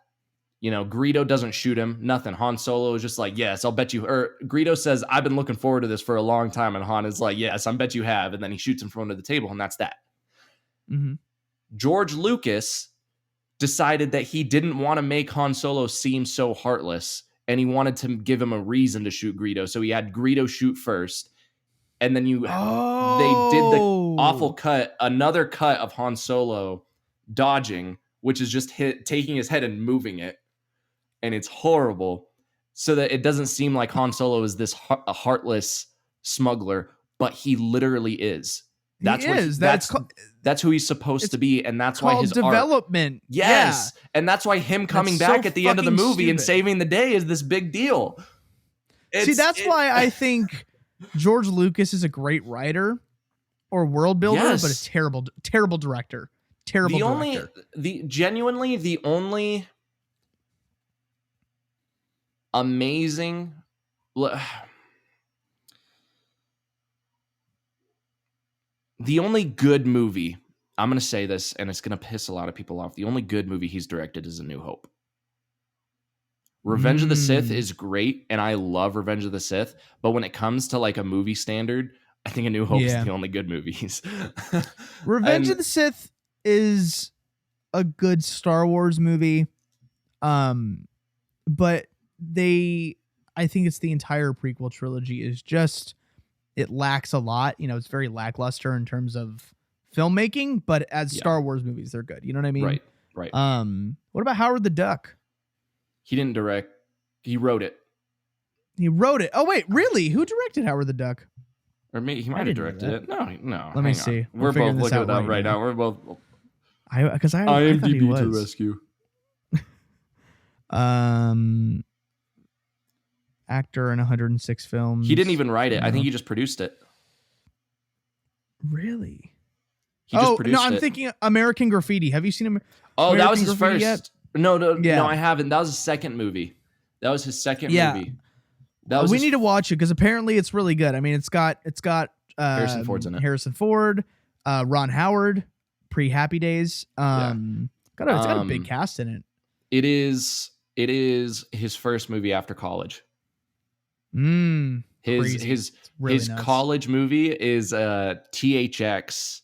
S2: Greedo doesn't shoot him, nothing. Han Solo is just like, yes, I'll bet you. Or Greedo says, I've been looking forward to this for a long time, and Han is like, yes, I bet you have. And then he shoots him from under the table, and that's that.
S1: Mm-hmm.
S2: George Lucas decided that he didn't want to make Han Solo seem so heartless, and he wanted to give him a reason to shoot Greedo. So he had Greedo shoot first, and then they did the awful cut, another cut of Han Solo dodging, which is just taking his head and moving it, and it's horrible, so that it doesn't seem like Han Solo is this a heartless smuggler, but he literally is. That's who he's supposed to be, and that's why his
S1: development.
S2: Yes, and that's why him coming back at the end of the movie and saving the day is this big deal.
S1: That's why I think George Lucas is a great writer or world builder, but a terrible director. The only amazing. The only good movie, I'm going to say this, and it's going to piss a lot of people off. The only good movie he's directed is A New Hope. Revenge of the Sith is great, and I love Revenge of the Sith. But when it comes to like a movie standard, I think A New Hope is the only good movies. Revenge of the Sith is a good Star Wars movie. But I think it's the entire prequel trilogy is just, it lacks a lot. It's very lackluster in terms of filmmaking, but as Star Wars movies, they're good. You know what I mean?
S2: Right.
S1: What about Howard the Duck?
S2: He didn't direct. He wrote it.
S1: Oh, wait, really? Who directed Howard the Duck?
S2: Or maybe he might have directed it. No.
S1: Let me see.
S2: We're both looking it up right now. We're both.
S1: Because I IMDb
S2: to rescue.
S1: Actor in 106 films.
S2: He didn't even write it. I think he just produced it.
S1: Really?
S2: I'm
S1: thinking American Graffiti. Have you seen him?
S2: That was his first. Yet? No, I haven't. That was his second movie. That was his second movie.
S1: We need to watch it because apparently it's really good. I mean, it's got
S2: Harrison Ford's in it.
S1: Harrison Ford, Ron Howard, pre-Happy Days. It's got a big cast in it.
S2: It is his first movie after college. His college movie is THX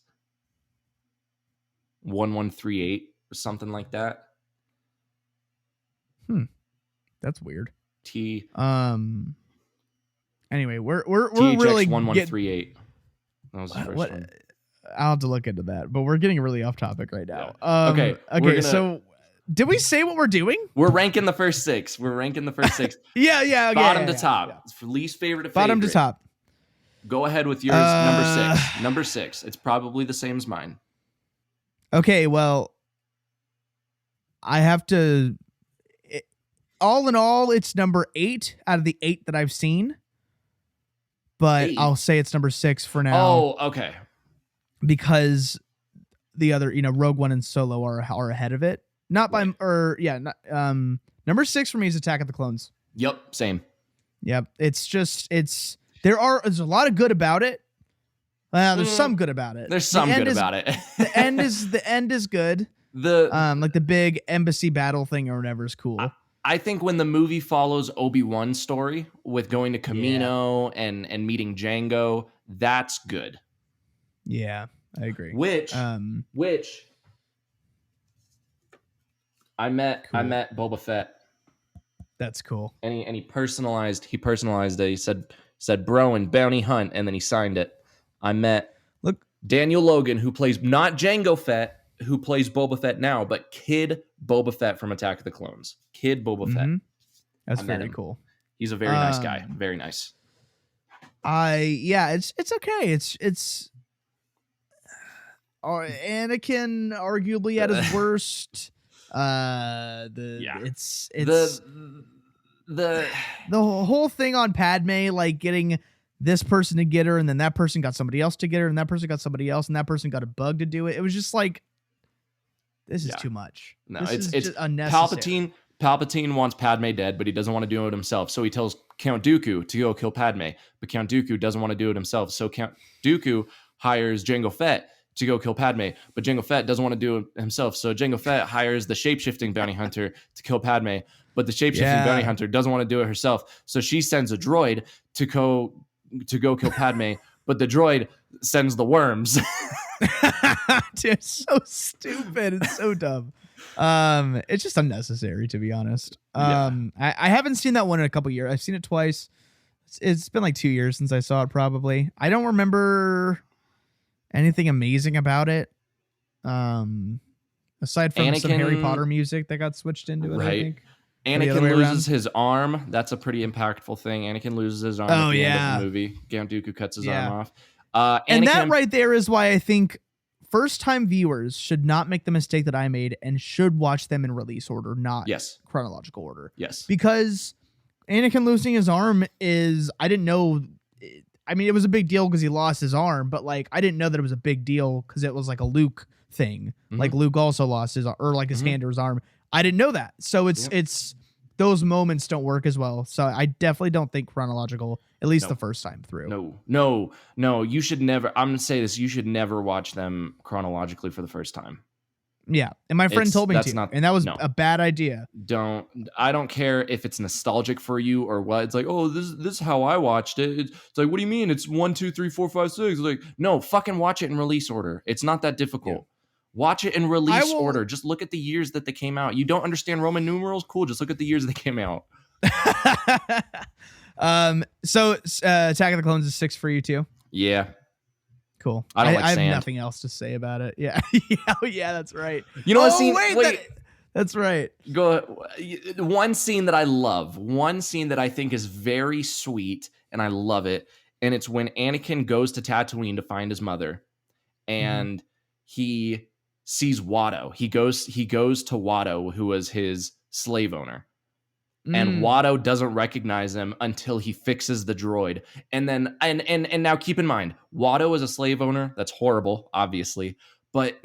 S2: 1138 or something like that.
S1: That's weird. Anyway, we're
S2: THX
S1: really
S2: 1138. That was the first
S1: what
S2: one.
S1: I'll have to look into that, but we're getting really off topic right now.
S2: Okay,
S1: Okay. So, did we say what we're doing?
S2: We're ranking the first six.
S1: Yeah. Okay,
S2: Bottom to top. Yeah. It's least favorite to favorite.
S1: Bottom to top.
S2: Go ahead with yours. Number 6. Number 6. It's probably the same as mine.
S1: Okay. Well, I have to. All in all, it's number 8 out of the 8 that I've seen. But
S2: 8.
S1: I'll say it's number 6 for now.
S2: Oh, okay.
S1: Because the other, Rogue One and Solo are ahead of it. Not by number 6 for me is Attack of the Clones.
S2: Yep, same.
S1: Yep. There's a lot of good about it. There's some good about it.
S2: There's some good about it.
S1: the end is good. Like the big embassy battle thing or whatever is cool.
S2: I think when the movie follows Obi-Wan's story with going to Kamino and meeting Jango, that's good.
S1: Yeah, I agree.
S2: Which I met Boba Fett.
S1: That's cool.
S2: And he personalized it. He said bro and bounty hunt, and then he signed it. I met Daniel Logan, who plays not Jango Fett, who plays Boba Fett now, but Kid Boba Fett from Attack of the Clones. Kid Boba Fett.
S1: That's very cool.
S2: He's a very nice guy. Very nice.
S1: It's okay. It's Anakin arguably at his worst. The whole thing on Padme, like getting this person to get her, and then that person got somebody else to get her, and that person got somebody else, and that person got a bug to do it. It was just like, this is too much.
S2: No,
S1: it's just
S2: unnecessary. Palpatine wants Padme dead, but he doesn't want to do it himself. So he tells Count Dooku to go kill Padme, but Count Dooku doesn't want to do it himself. So Count Dooku hires Jango Fett to go kill Padme, but Jango Fett doesn't want to do it himself. So Jango Fett hires the shape-shifting bounty hunter to kill Padme, but the shape-shifting bounty hunter doesn't want to do it herself. So she sends a droid to go kill Padme, but the droid sends the worms.
S1: Dude, it's so stupid. It's so dumb. It's just unnecessary, to be honest. I haven't seen that one in a couple years. I've seen it twice. It's been like 2 years since I saw it, probably. I don't remember anything amazing about it. Aside from some Harry Potter music that got switched into it, I think.
S2: Anakin loses his arm. That's a pretty impactful thing. Anakin loses his arm at the end of the movie. Count Dooku cuts his arm off.
S1: And that right there is why I think first-time viewers should not make the mistake that I made and should watch them in release order, not chronological order.
S2: Yes.
S1: Because Anakin losing his arm is, I didn't know. I mean, it was a big deal because he lost his arm, but like I didn't know that it was a big deal because it was like a Luke thing. Mm-hmm. Like Luke also lost his, or like his hand or his arm. I didn't know that. So it's those moments don't work as well. So I definitely don't think chronological, at least the first time through.
S2: No. You should never, I'm going to say this, you should never watch them chronologically for the first time.
S1: Yeah. And my friend told me to, and that was a bad idea.
S2: I don't care if it's nostalgic for you or what. It's like, oh, this is how I watched it. It's like, what do you mean? It's 1, 2, 3, 4, 5, 6. It's like, no, fucking watch it in release order. It's not that difficult. Yeah. Watch it in release order. Just look at the years that they came out. You don't understand Roman numerals? Cool. Just look at the years they came out.
S1: So Attack of the Clones is 6 for you too?
S2: Yeah.
S1: Cool.
S2: I
S1: have nothing else to say about it. Yeah. Yeah, that's right.
S2: You know what scene? Wait.
S1: That's right.
S2: Go. One scene that I love. One scene that I think is very sweet, and I love it. And it's when Anakin goes to Tatooine to find his mother, and he sees Watto. He goes to Watto, who was his slave owner. And Watto doesn't recognize him until he fixes the droid. And then and now keep in mind, Watto is a slave owner. That's horrible, obviously. But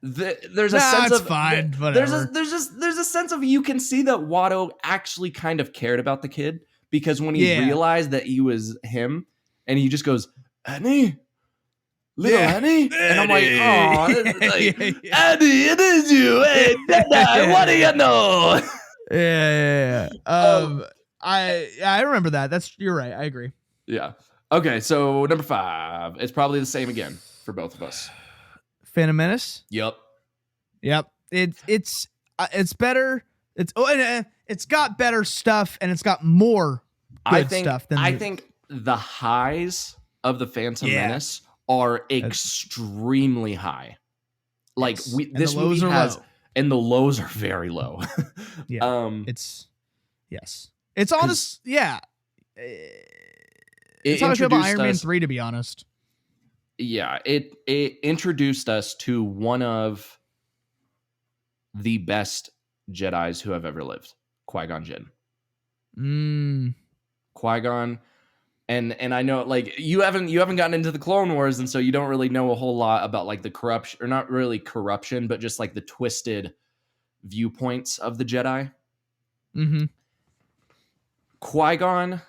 S2: there's a sense of
S1: fine.
S2: There's a sense of, you can see that Watto actually kind of cared about the kid, because when he realized that he was him, and he just goes, Annie. Little Annie? And I'm like, oh, Annie, it is you. Hey, Dada, what do you know?
S1: Yeah. I remember that. You're right. I agree.
S2: Yeah. Okay, so number 5. It's probably the same again for both of us.
S1: Phantom Menace?
S2: Yep.
S1: It's better. It's got better stuff, and it's got more good stuff than
S2: I
S1: the,
S2: think the highs of the Phantom
S1: Yeah.
S2: Menace are extremely high. Like
S1: Yes. And
S2: this
S1: the lows
S2: movie
S1: are
S2: has,
S1: low.
S2: and the lows are very low.
S1: Yeah. It's honest. Yeah. It's how I feel about Iron Man 3, to be honest.
S2: Yeah, it introduced us to one of the best Jedis who have ever lived, Qui-Gon Jinn. Qui-Gon, and I know like you haven't gotten into the Clone Wars, and so you don't really know a whole lot about like the corruption, or not really corruption, but just like the twisted viewpoints of the Jedi. Qui-Gon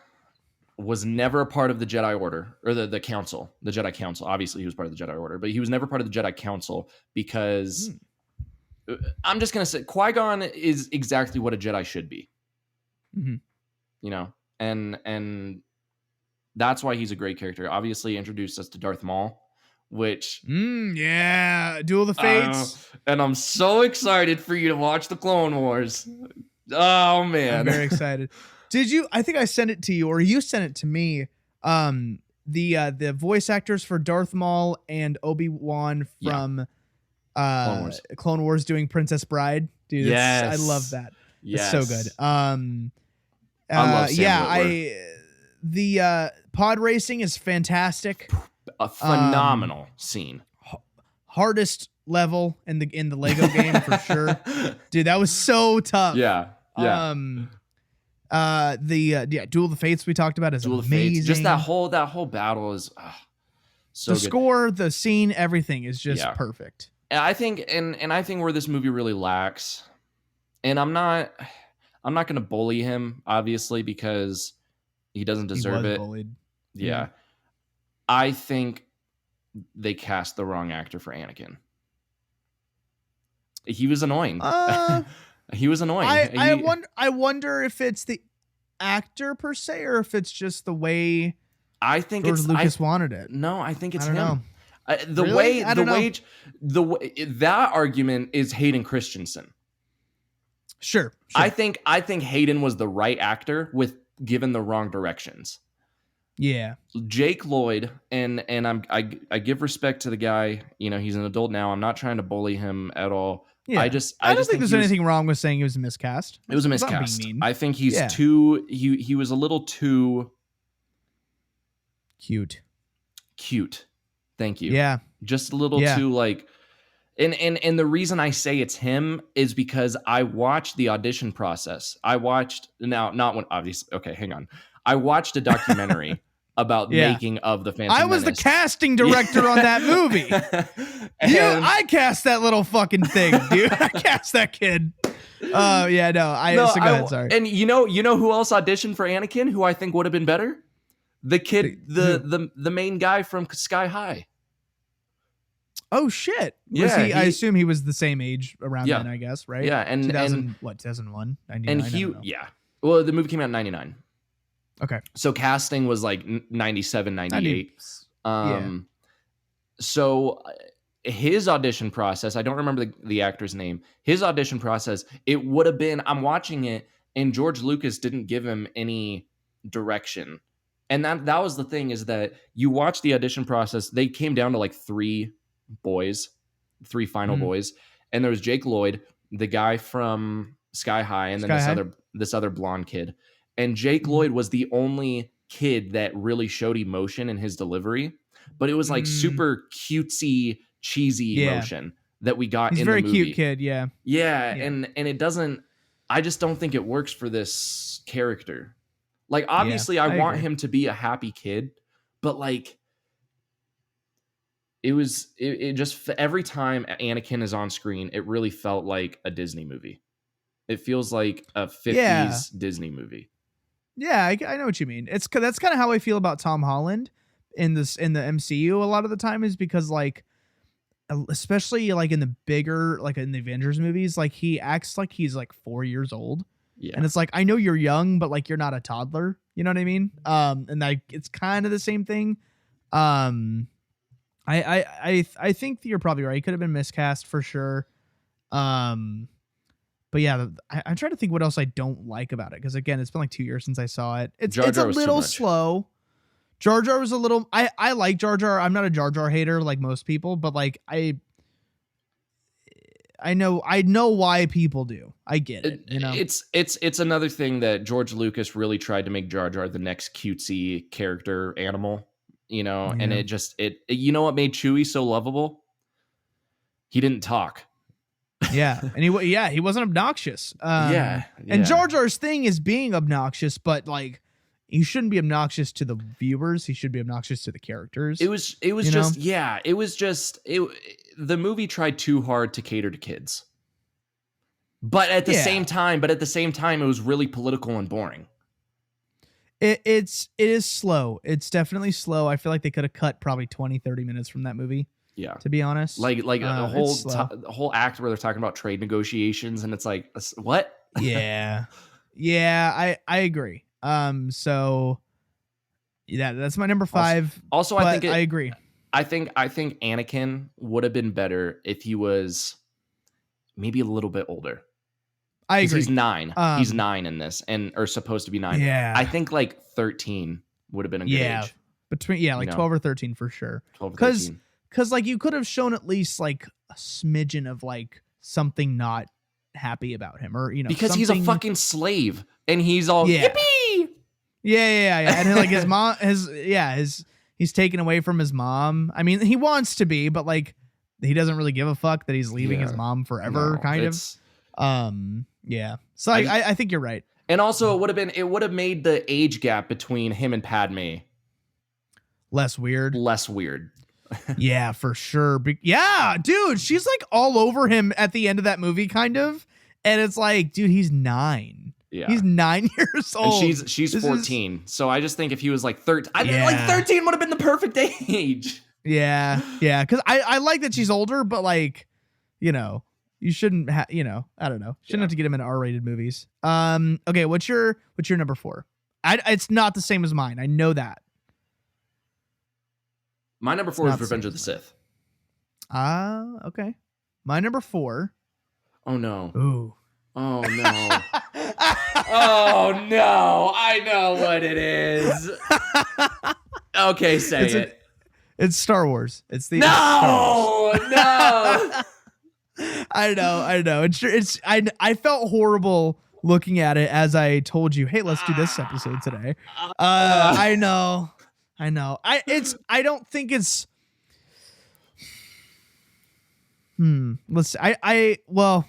S2: was never a part of the Jedi Order, or the Council, the Jedi Council. Obviously, he was part of the Jedi Order, but he was never part of the Jedi Council because I'm just gonna say Qui-Gon is exactly what a Jedi should be. You know, and that's why he's a great character. Obviously, introduced us to Darth Maul, which
S1: yeah, Duel of the Fates,
S2: and I'm so excited for you to watch the Clone Wars. Oh man,
S1: I'm very excited. Did you? I think I sent it to you, or you sent it to me. The voice actors for Darth Maul and Obi-Wan from Clone Wars doing Princess Bride. Dude, I love that. Yes. It's so good. I love Sam the pod racing is fantastic.
S2: A phenomenal scene.
S1: Hardest level in the Lego game for sure. Dude, that was so tough.
S2: Yeah.
S1: Duel of the Fates we talked about is amazing.
S2: Just that whole battle is so
S1: the good. Score, the scene, everything is just perfect.
S2: And I think where this movie really lacks, and I'm not gonna bully him, obviously, because he doesn't deserve it.
S1: Bullied.
S2: Yeah. I think they cast the wrong actor for Anakin. He was annoying. He was annoying.
S1: I wonder if it's the actor per se, or if it's just the way
S2: I think
S1: George Lucas wanted it.
S2: No, I think it's
S1: him.
S2: Know. The
S1: really?
S2: way that argument is Hayden Christensen.
S1: Sure.
S2: I think Hayden was the right actor with given the wrong directions.
S1: Yeah.
S2: Jake Lloyd, and I give respect to the guy. You know, he's an adult now. I'm not trying to bully him at all.
S1: Yeah. I just think there's anything wrong with saying it was a miscast.
S2: It was a miscast. I think he's too. He was a little too
S1: cute.
S2: Thank you.
S1: Yeah.
S2: Just a little too like. And the reason I say it's him is because I watched the audition process. I watched okay, hang on. I watched a documentary about making of the Phantom Menace.
S1: I was the casting director on that movie. I cast that little fucking thing, dude. I cast that kid. Go ahead, sorry.
S2: And you know who else auditioned for Anakin, who I think would have been better? The kid, the main guy from Sky High.
S1: Oh shit! I assume he was the same age around then, I guess, right?
S2: Yeah, and
S1: 2001, 99.
S2: And well, the movie came out in 99.
S1: Okay,
S2: so casting was like 97, 98. So his audition process, I don't remember the actor's name. His audition process, it would have been. I'm watching it, and George Lucas didn't give him any direction, and that was the thing, is that you watch the audition process. They came down to like three final boys, and there was Jake Lloyd, the guy from Sky High, and then this other blonde kid. And Jake Lloyd was the only kid that really showed emotion in his delivery, but it was like super cutesy, cheesy emotion that we got in the movie. He's a very cute
S1: kid,
S2: yeah, and it doesn't. I just don't think it works for this character. Like, obviously, I want him to be a happy kid, but like. It just, every time Anakin is on screen, it really felt like a Disney movie. It feels like a 50s Disney movie.
S1: Yeah, I know what you mean. That's kind of how I feel about Tom Holland in the MCU a lot of the time, is because like, especially like in the bigger, like in the Avengers movies, like he acts like he's like 4 years old.
S2: Yeah.
S1: And it's like, I know you're young, but like you're not a toddler. You know what I mean? And like it's kind of the same thing. I think you're probably right. He could have been miscast for sure. But But yeah, I'm trying to think what else I don't like about it, because again, it's been like 2 years since I saw it. It's
S2: Jar
S1: it's a
S2: Jar was too
S1: little
S2: much.
S1: slow. Jar Jar was a little. I like Jar Jar. I'm not a Jar Jar hater like most people, but like I know why people do. I get it. You know,
S2: It's another thing that George Lucas really tried to make Jar Jar the next cutesy character animal, you know, and
S1: Yeah.
S2: it you know what made Chewie so lovable? He didn't talk.
S1: yeah, and he wasn't obnoxious.
S2: Yeah.
S1: And Jar Jar's thing is being obnoxious, but like he shouldn't be obnoxious to the viewers. He should be obnoxious to the characters.
S2: It was the movie tried too hard to cater to kids. But at the same time, it was really political and boring.
S1: It is slow. It's definitely slow. I feel like they could have cut probably 20, 30 minutes from that movie.
S2: Yeah.
S1: To be honest.
S2: Like the whole act where they're talking about trade negotiations and it's like, what?
S1: Yeah. Yeah, I agree. So yeah, that's my number 5.
S2: Also,
S1: I agree.
S2: I think Anakin would have been better if he was maybe a little bit older.
S1: I agree.
S2: He's 9. He's 9 in this, or supposed to be 9.
S1: Yeah.
S2: I think like 13 would have been a good age.
S1: Between 12 or 13 for sure.
S2: 12 or 13.
S1: Because like you could have shown at least like a smidgen of like something not happy about him, or
S2: because he's a fucking slave and he's all yippee.
S1: Yeah. And like his mom, he's taken away from his mom. I mean, he wants to be, but like he doesn't really give a fuck that he's leaving his mom forever. Kind of. Yeah. So I think you're right.
S2: And also, it would have made the age gap between him and Padme
S1: less weird. Yeah, for sure. Yeah, dude, she's like all over him at the end of that movie, kind of. And it's like, dude, he's 9.
S2: Yeah.
S1: He's 9 years old.
S2: And she's 14. So I just think if he was like 13, I think like 13 would have been the perfect age.
S1: Yeah. Because I like that she's older, but like, you shouldn't have, I don't know. Shouldn't have to get him into R-rated movies. Okay, what's your number 4? It's not the same as mine. I know that.
S2: My number 4 is Revenge of the Sith.
S1: Okay. My number 4.
S2: Oh no.
S1: Ooh.
S2: Oh no. Oh no. I know what it is. Okay, say it.
S1: It's Star Wars. It's the
S2: No.
S1: I know. I felt horrible looking at it as I told you, hey, let's do this episode today. I know. I don't think it's we'll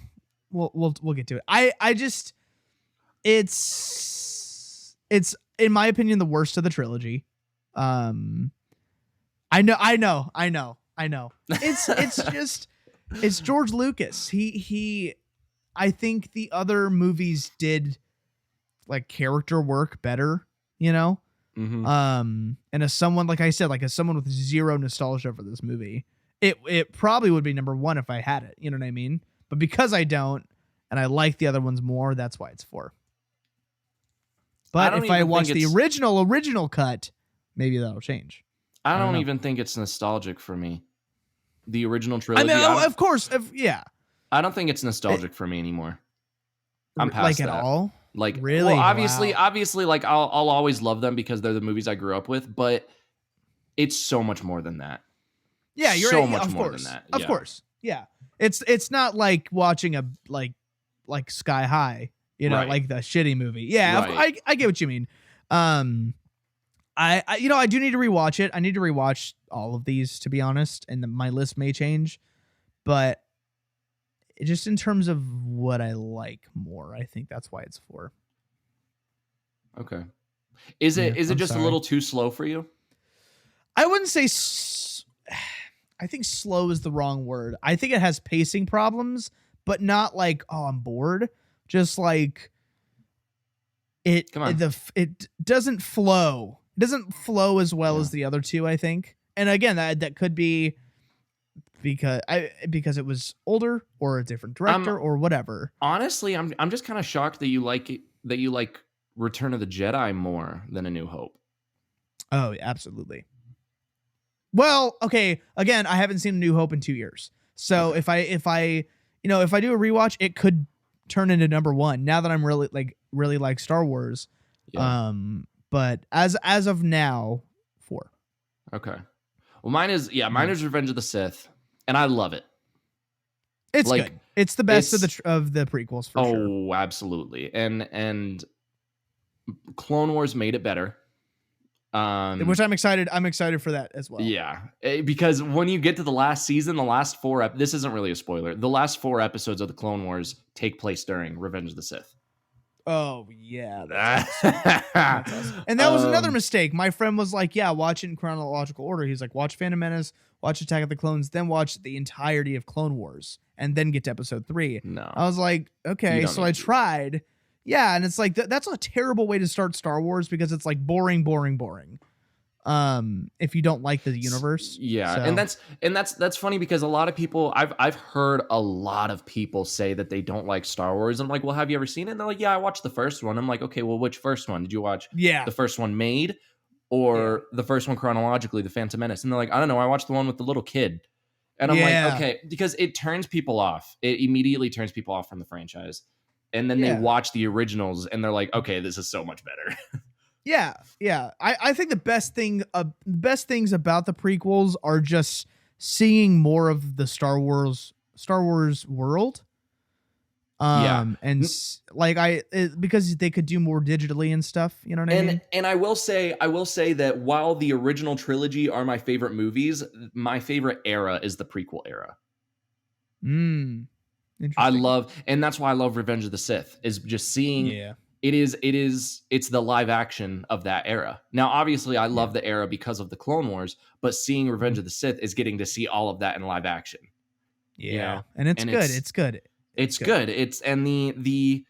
S1: get to it. I just it's in my opinion the worst of the trilogy. I know. It's just it's George Lucas. I think the other movies did like character work better,
S2: Mm-hmm.
S1: And as someone, like I said, like as someone with zero nostalgia for this movie, it probably would be number 1 if I had it. You know what I mean? But because I don't, and I like the other ones more, that's why it's 4. But if I watch the original cut, maybe that'll change.
S2: I don't even think it's nostalgic for me. The original trilogy.
S1: I mean, of course,
S2: I don't think it's nostalgic for me anymore. I'm past that.
S1: At all.
S2: Like,
S1: really?
S2: Well, obviously, like I'll always love them because they're the movies I grew up with, but it's so much more than that.
S1: Yeah, you're
S2: so
S1: right.
S2: much
S1: Of
S2: more
S1: course.
S2: than that.
S1: Of course. Yeah. It's not like watching a like Sky High,
S2: Right.
S1: like the shitty movie. Yeah,
S2: Right.
S1: I get what you mean. I do need to rewatch it. I need to rewatch all of these, to be honest, and my list may change, but just in terms of what I like more, I think that's why it's 4.
S2: Okay. Is it just a little too slow for you?
S1: I wouldn't say I think slow is the wrong word. I think it has pacing problems, but not like, oh, I'm bored. Just like it doesn't flow. It doesn't flow as well as the other two, I think. And again, that could be because it was older or a different director or whatever.
S2: Honestly, I'm just kind of shocked that you like Return of the Jedi more than A New Hope.
S1: Oh, absolutely. Well, okay. Again, I haven't seen A New Hope in 2 years. So if I do a rewatch, it could turn into number one now that I'm really like Star Wars.
S2: Yeah.
S1: But as of now, 4.
S2: Okay. Well, mine is Revenge of the Sith, and I love it.
S1: It's
S2: Like,
S1: good. It's the best
S2: it's-
S1: of the prequels for sure.
S2: Oh, absolutely. And Clone Wars made it better.
S1: Which I'm excited for that as well.
S2: Yeah, because when you get to the last season, the last 4 this isn't really a spoiler. The last 4 episodes of the Clone Wars take place during Revenge of the Sith.
S1: Oh yeah, that's awesome. And that was another mistake. My friend was like, "Yeah, watch it in chronological order." He's like, "Watch Phantom Menace, watch Attack of the Clones, then watch the entirety of Clone Wars, and then get to Episode 3."
S2: No,
S1: I was like, "Okay." So I tried. Yeah, and it's like that's a terrible way to start Star Wars because it's like boring. If you don't like the universe.
S2: Yeah,
S1: So.
S2: and that's funny because a lot of people I've heard a lot of people say that they don't like Star Wars. I'm like, well, have you ever seen it? And they're like, yeah, I watched the first one. I'm like, okay, well, which first one did you watch?
S1: Yeah.
S2: The first one made, or the first one chronologically, The Phantom Menace? And they're like, I don't know, I watched the one with the little kid. And I'm like, okay, because it turns people off. It immediately turns people off from the franchise. And then they watch the originals and they're like, okay, this is so much better.
S1: Yeah. I think the best things about the prequels are just seeing more of the Star Wars world. Because they could do more digitally and stuff, you know what I mean?
S2: And I will say that while the original trilogy are my favorite movies, my favorite era is the prequel era. And that's why I love Revenge of the Sith, is just seeing it's the live action of that era. Now, obviously I love the era because of the Clone Wars, but seeing Revenge of the Sith is getting to see all of that in live action.
S1: Yeah.
S2: You know?
S1: And it's good.
S2: It's good. It's and the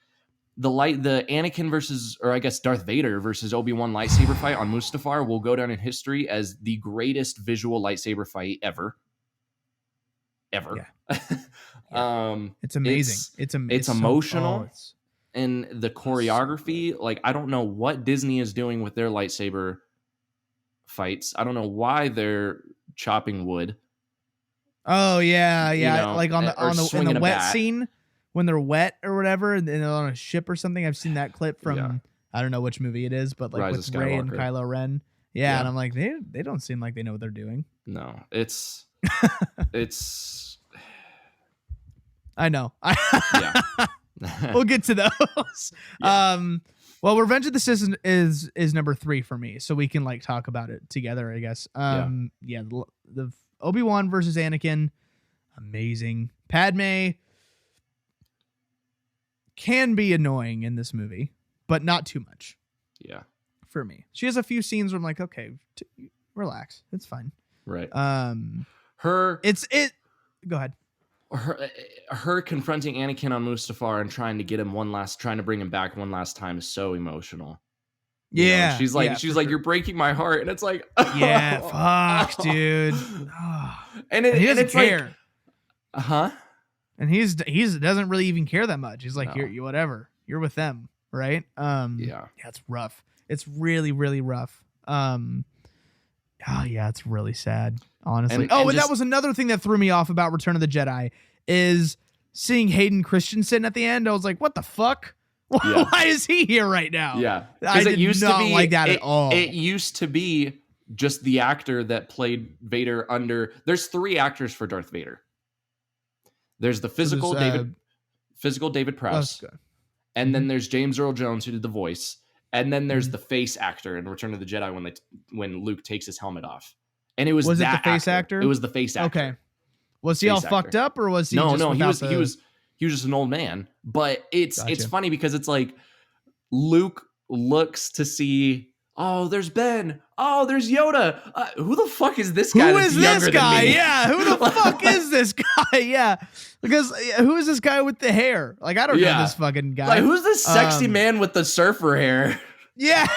S2: Anakin versus, or I guess Darth Vader versus Obi-Wan lightsaber fight on Mustafar will go down in history as the greatest visual lightsaber fight ever.
S1: Yeah. It's amazing.
S2: It's emotional. And the choreography, like, I don't know what Disney is doing with their lightsaber fights. I don't know why they're chopping wood.
S1: Oh yeah.
S2: You know,
S1: like in the wet
S2: bat.
S1: scene when they're wet or whatever, and they're on a ship or something. I've seen that clip from I don't know which movie it is, but like
S2: Rise
S1: with
S2: of
S1: Rey and
S2: Skywalker.
S1: Kylo Ren. Yeah, and I'm like, they don't seem like they know what they're doing.
S2: No, it's
S1: I know.
S2: yeah.
S1: We'll get to those. Well, Revenge of the Sith is number 3 for me, so we can like talk about it together, I guess. The Obi-Wan versus Anakin, amazing. Padme can be annoying in this movie, but not too much.
S2: Yeah.
S1: For me, she has a few scenes where I'm like, okay, relax, it's fine.
S2: Right.
S1: Go ahead.
S2: Her confronting Anakin on Mustafar and trying to bring him back one last time is so emotional. You know, she's like, you're breaking my heart, and it's like,
S1: fuck, dude.
S2: and he doesn't care. Like,
S1: and he's doesn't really even care that much. He's like, you're whatever. You're with them, right? It's rough. It's really, really rough. It's really sad, honestly. And that was another thing that threw me off about Return of the Jedi is seeing Hayden Christensen at the end. I was like, what the fuck? Why is he here right now?
S2: Yeah.
S1: I did not like that at all.
S2: It used to be just the actor that played Vader there's 3 actors for Darth Vader. There's the physical David Prowse. And then there's James Earl Jones, who did the voice. And then there's the face actor in Return of the Jedi when Luke takes his helmet off. And it was
S1: it the face actor?
S2: It was the face actor.
S1: Okay. Was he all fucked up, or was he
S2: No, he was just an old man. But it's funny because it's like Luke looks to see, oh, there's Ben. Oh, there's Yoda. Who the fuck is this guy?
S1: Who is this guy? Yeah, who the fuck is this guy? Yeah, because who is this guy with the hair? Like, I don't know this fucking guy.
S2: Like, who's this sexy man with the surfer hair?
S1: Yeah.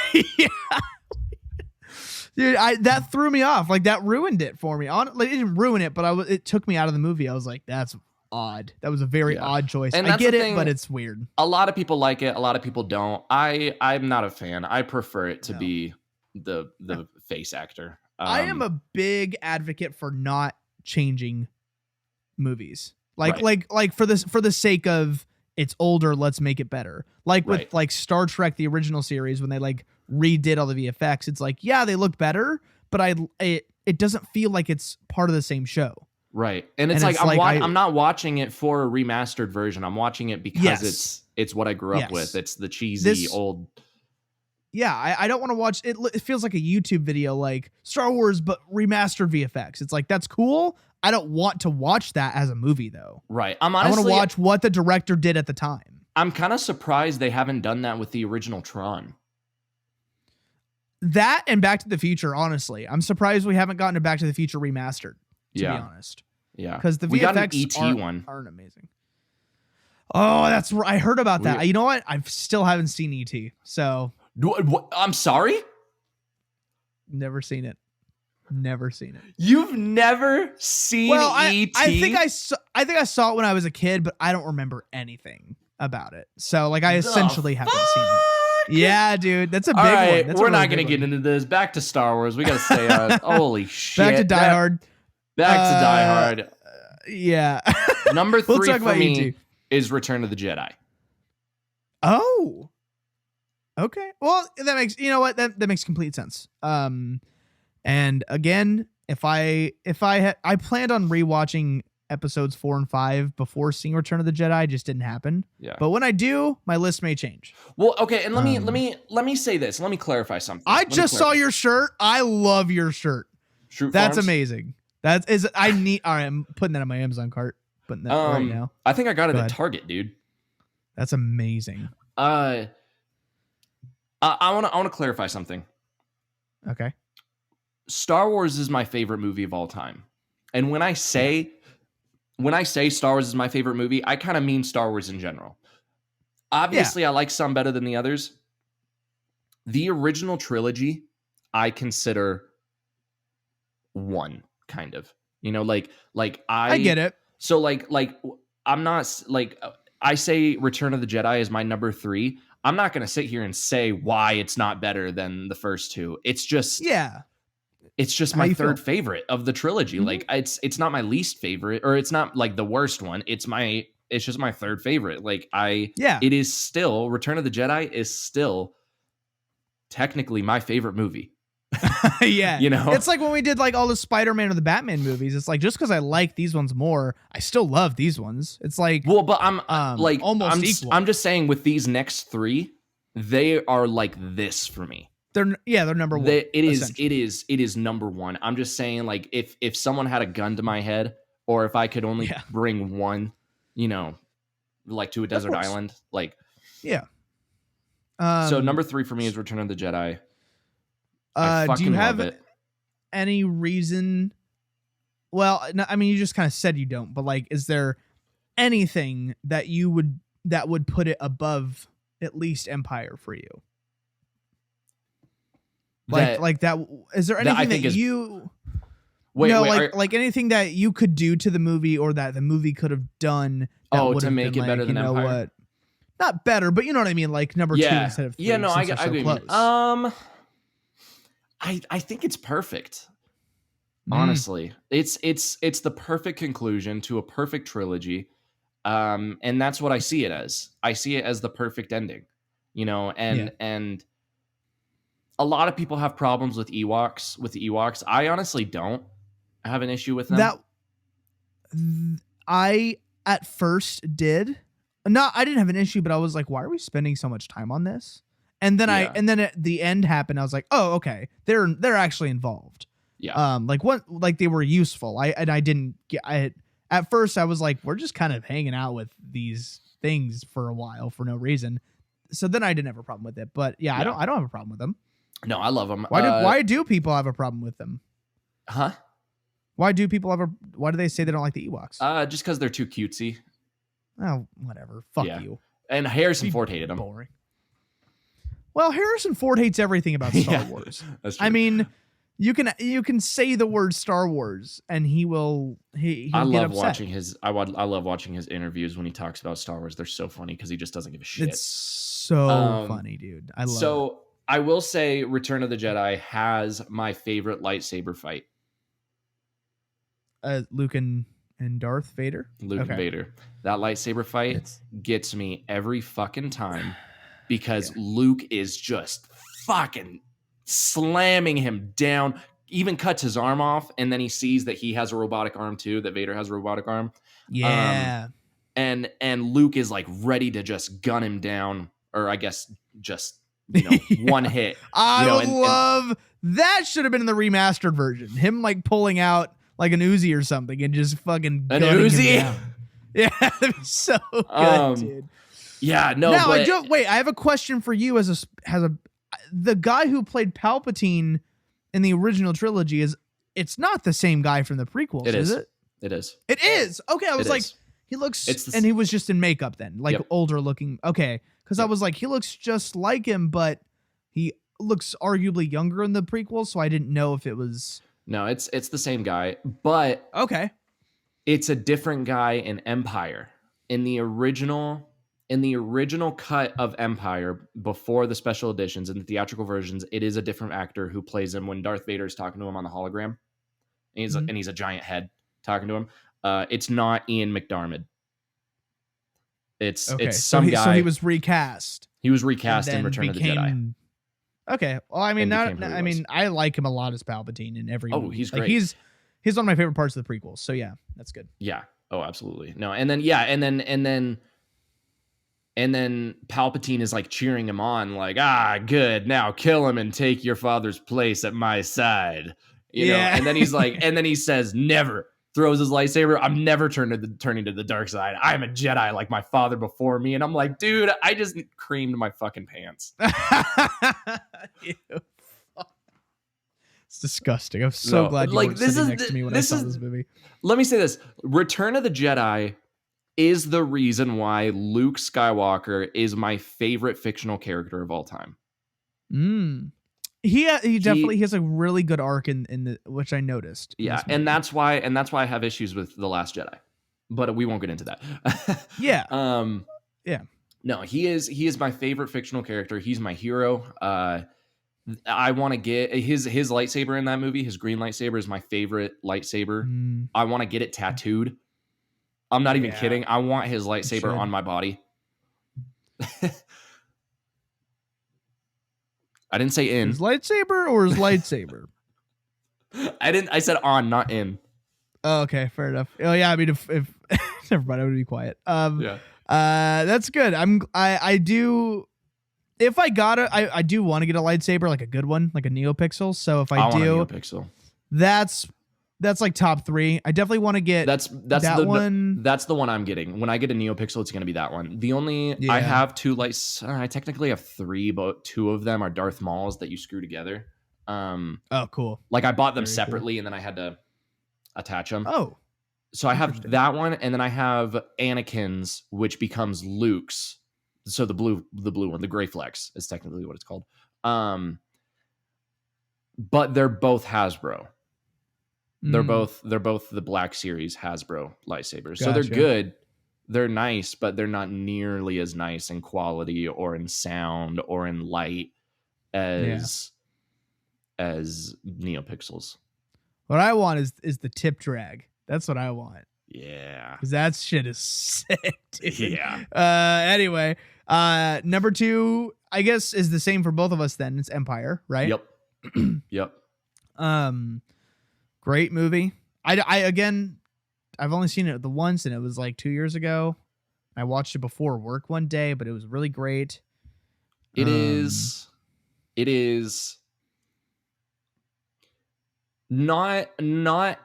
S1: Dude, that threw me off. Like, that ruined it for me. It didn't ruin it, but it took me out of the movie. I was like, that's odd. That was a very odd choice. And I get it, but it's weird.
S2: A lot of people like it. A lot of people don't. I'm not a fan. I prefer it to be the face actor.
S1: I am a big advocate for not changing movies. Like for the sake of it's older, let's make it better. Like with
S2: Right.
S1: like Star Trek, the original series, when they like redid all the VFX, it's like, yeah, they look better, but it doesn't feel like it's part of the same show.
S2: Right. And it's
S1: And
S2: like,
S1: it's like
S2: I'm not watching it for a remastered version. I'm watching it because
S1: Yes.
S2: it's what I grew up
S1: Yes.
S2: with. It's the cheesy old.
S1: Yeah, I don't want to watch it. It feels like a YouTube video, like Star Wars, but remastered VFX. It's like, that's cool. I don't want to watch that as a movie, though.
S2: Right.
S1: I want to watch what the director did at the time.
S2: I'm kind of surprised they haven't done that with the original Tron.
S1: That and Back to the Future, honestly. I'm surprised we haven't gotten a Back to the Future remastered, to be honest.
S2: Yeah.
S1: Because the
S2: we got an
S1: VFX
S2: one.
S1: aren't amazing. Oh, that's right. I heard about that. You know what? I still haven't seen E.T., so...
S2: I'm sorry?
S1: Never seen it. Never seen it.
S2: You've never seen E.T.?
S1: I think I saw it when I was a kid, but I don't remember anything about it. So like I essentially haven't seen it. Yeah, dude, that's a big one. That's
S2: we're not gonna get into this. Back to Star Wars. We gotta stay on. Holy shit!
S1: Back to Die Hard.
S2: Back to Die Hard.
S1: Yeah.
S2: Number 3
S1: talk
S2: for
S1: about
S2: me
S1: E.T.
S2: is Return of the Jedi.
S1: Oh. Okay. Well, that makes that makes complete sense. And again, if I planned on rewatching episodes 4 and 5 before seeing Return of the Jedi, just didn't happen.
S2: Yeah.
S1: But when I do, my list may change.
S2: Well, okay, and let me say this. Let me clarify something.
S1: I just saw your shirt. I love your shirt. That's amazing. All right, I'm putting that on my Amazon cart. Putting that right now.
S2: I think I got it at Target, dude.
S1: That's amazing.
S2: I want to clarify something.
S1: Okay.
S2: Star Wars is my favorite movie of all time. And when I say Star Wars is my favorite movie, I kind of mean Star Wars in general. Obviously, I like some better than the others. The original trilogy, I consider one, kind of. You know, like I
S1: get it.
S2: So like I'm not like I say Return of the Jedi is my number 3. I'm not going to sit here and say why it's not better than the first two. It's just it's just my third favorite of the trilogy. Mm-hmm. Like it's not my least favorite, or it's not like the worst one. It's just my third favorite. Like it is still, Return of the Jedi is still technically my favorite movie.
S1: Yeah.
S2: You know,
S1: it's like when we did like all the Spider-Man or the Batman movies. It's like, just because I like these ones more, I still love these ones. It's like,
S2: well, but I'm like
S1: almost equal.
S2: I'm just saying with these next 3, they are like this for me.
S1: They're number 1.
S2: It is number 1. I'm just saying, like, if someone had a gun to my head, or if I could only bring one, you know, like to a desert island, like, so number 3 for me is Return of the Jedi.
S1: Do you have any reason? Well, no, I mean, you just kind of said you don't, but like, is there anything that would put it above at least Empire for you? Like that. Is there anything that you? Like anything that you could do to the movie, or that the movie could have done?
S2: To make it better than Empire. What?
S1: Not better, but you know what I mean. Like number 2 instead of 3.
S2: Yeah, no, I agree. I think it's perfect. Honestly, it's the perfect conclusion to a perfect trilogy, and that's what I see it as. I see it as the perfect ending, you know. And a lot of people have problems with Ewoks. With the Ewoks, I honestly don't have an issue with them.
S1: I at first did. I didn't have an issue, but I was like, why are we spending so much time on this? And then at the end happened. I was like, oh, okay, they're actually involved.
S2: Yeah.
S1: Like they were useful. At first I was like, we're just kind of hanging out with these things for a while for no reason. So then I didn't have a problem with it. But yeah. I don't have a problem with them.
S2: No, I love them.
S1: Why do people have a problem with them?
S2: Huh?
S1: Why do they say they don't like the Ewoks?
S2: Just because they're too cutesy.
S1: Oh, whatever. Fuck you.
S2: And Harrison Ford hated them.
S1: Boring. Well, Harrison Ford hates everything about Star Wars.
S2: That's true.
S1: I mean, you can say the word Star Wars and he'll
S2: I love
S1: get upset.
S2: watching his I love watching his interviews when he talks about Star Wars. They're so funny because he just doesn't give a shit.
S1: It's so funny, dude. I love it.
S2: So I will say Return of the Jedi has my favorite lightsaber fight.
S1: Luke and and Darth Vader.
S2: Luke and Vader. That lightsaber fight gets me every fucking time because Luke is just fucking slamming him down, even cuts his arm off, and then he sees that he has a robotic arm too, that Vader has a robotic arm.
S1: Yeah.
S2: And Luke is like ready to just gun him down, or I guess just one hit.
S1: I would love that. Should have been in the remastered version. Him like pulling out like an Uzi or something and just fucking
S2: an Uzi.
S1: Him down. Yeah, that'd be so good, dude.
S2: Yeah, no.
S1: Now I have a question for you as the guy who played Palpatine in the original trilogy it's not the same guy from the prequels, is it?
S2: It is.
S1: It is. Okay, I was like, he looks, and he was just in makeup then, like older looking. Okay, because I was like, he looks just like him, but he looks arguably younger in the prequels, so I didn't know if it was.
S2: No, it's the same guy, but
S1: okay,
S2: it's a different guy in Empire. In the original cut of Empire, before the special editions and the theatrical versions, it is a different actor who plays him when Darth Vader is talking to him on the hologram. And he's a giant head talking to him. It's not Ian McDiarmid. It's some guy.
S1: So he was recast.
S2: He was recast in Return of the Jedi.
S1: Okay. Well, I mean, I like him a lot as Palpatine in every movie.
S2: He's great.
S1: He's one of my favorite parts of the prequels. So yeah, that's good.
S2: Yeah. Oh, absolutely. No, and then Palpatine is like cheering him on, like, good, now kill him and take your father's place at my side. You know, and then he's like, and then he says, never, throws his lightsaber. I'm never turning to the dark side. I'm a Jedi like my father before me. And I'm like, dude, I just creamed my fucking pants. It's
S1: disgusting. I'm so glad you weren't sitting next to me when I saw this movie.
S2: Let me say this. Return of the Jedi is the reason why Luke Skywalker is my favorite fictional character of all time.
S1: He definitely has a really good arc in the which I noticed.
S2: Yeah, and that's why I have issues with The Last Jedi. But we won't get into that.
S1: Yeah.
S2: Yeah. No, he is my favorite fictional character. He's my hero. I want to get his lightsaber in that movie. His green lightsaber is my favorite lightsaber. I want to get it tattooed. I'm not even kidding. I want his lightsaber on my body. I didn't say in.
S1: His lightsaber or his lightsaber?
S2: I said on, not in.
S1: Oh, okay, fair enough. Oh yeah, I mean if never mind, I would be quiet. That's good. I do. If I got it, I do want to get a lightsaber, like a good one, like a NeoPixel. So if I do,
S2: want a NeoPixel.
S1: That's like top 3. I definitely want to get
S2: that's
S1: that one.
S2: That's the one I'm getting. When I get a NeoPixel, it's going to be that one. The only I have 2 lights. I technically have 3, but 2 of them are Darth Mauls that you screw together.
S1: Oh, cool.
S2: Like I bought them separately, and then I had to attach them.
S1: Oh,
S2: so I have that one, and then I have Anakin's, which becomes Luke's. So the blue one, the gray flex is technically what it's called. But they're both Hasbro. They're both the Black Series Hasbro lightsabers. Gotcha. So they're good. They're nice, but they're not nearly as nice in quality or in sound or in light as NeoPixels.
S1: What I want is the tip drag. That's what I want.
S2: Yeah.
S1: Because that shit is sick, dude.
S2: Yeah.
S1: Anyway, number 2, I guess, is the same for both of us then. It's Empire, right?
S2: Yep. Yep.
S1: Great movie. I've only seen it the once, and it was like 2 years ago. I watched it before work one day, but it was really great.
S2: It is not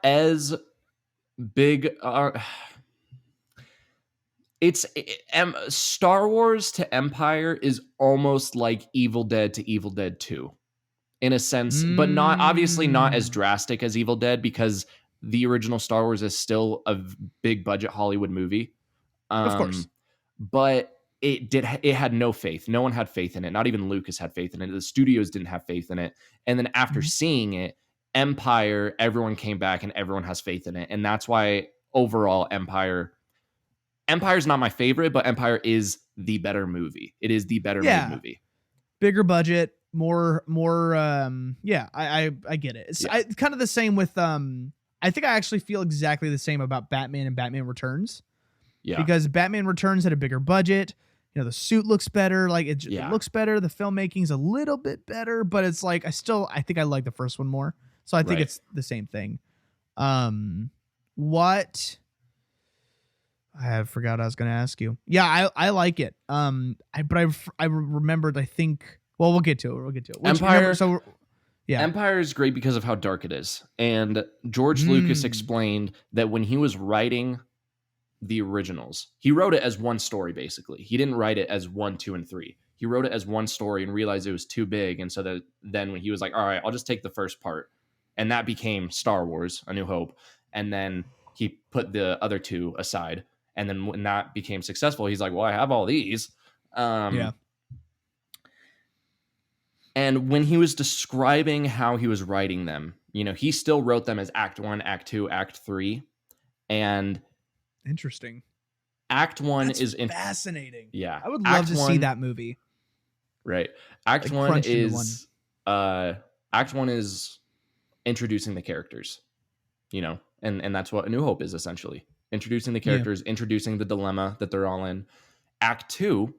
S2: as big. Star Wars to Empire is almost like Evil Dead to Evil Dead 2. In a sense, but obviously not as drastic as Evil Dead, because the original Star Wars is still a big budget Hollywood movie.
S1: Of course.
S2: But it had no faith. No one had faith in it. Not even Lucas had faith in it. The studios didn't have faith in it. And then after seeing it, Empire, everyone came back and everyone has faith in it. And that's why overall Empire's not my favorite, but Empire is the better movie. It is the better made movie.
S1: Bigger budget. More I get it. It's kind of the same with I I think I actually feel exactly the same about Batman and Batman Returns.
S2: Yeah.
S1: Because Batman Returns had a bigger budget. You know, the suit looks better. Like it looks better. The filmmaking's a little bit better, but it's like I think I like the first one more. So I think it's the same thing. What? I forgot I was going to ask you. Yeah, I like it. I remembered. I think. Well, we'll get to it.
S2: Empire.
S1: Yeah.
S2: Empire is great because of how dark it is, and George Lucas explained that when he was writing the originals, he wrote it as one story. Basically, he didn't write it as 1, 2, and 3. He wrote it as one story and realized it was too big, and so that then when he was like, "All right, I'll just take the first part," and that became Star Wars: A New Hope, and then he put the other 2 aside. And then when that became successful, he's like, well, I have all these. Yeah. And when he was describing how he was writing them, you know, he still wrote them as Act 1, Act 2, Act 3. And
S1: interesting.
S2: Act 1
S1: That's
S2: is
S1: fascinating.
S2: Yeah.
S1: I would love to see that movie.
S2: Right. Act 1 is Act 1 is introducing the characters, you know, and that's what A New Hope is essentially. Introducing the characters, introducing the dilemma that they're all in. Act 2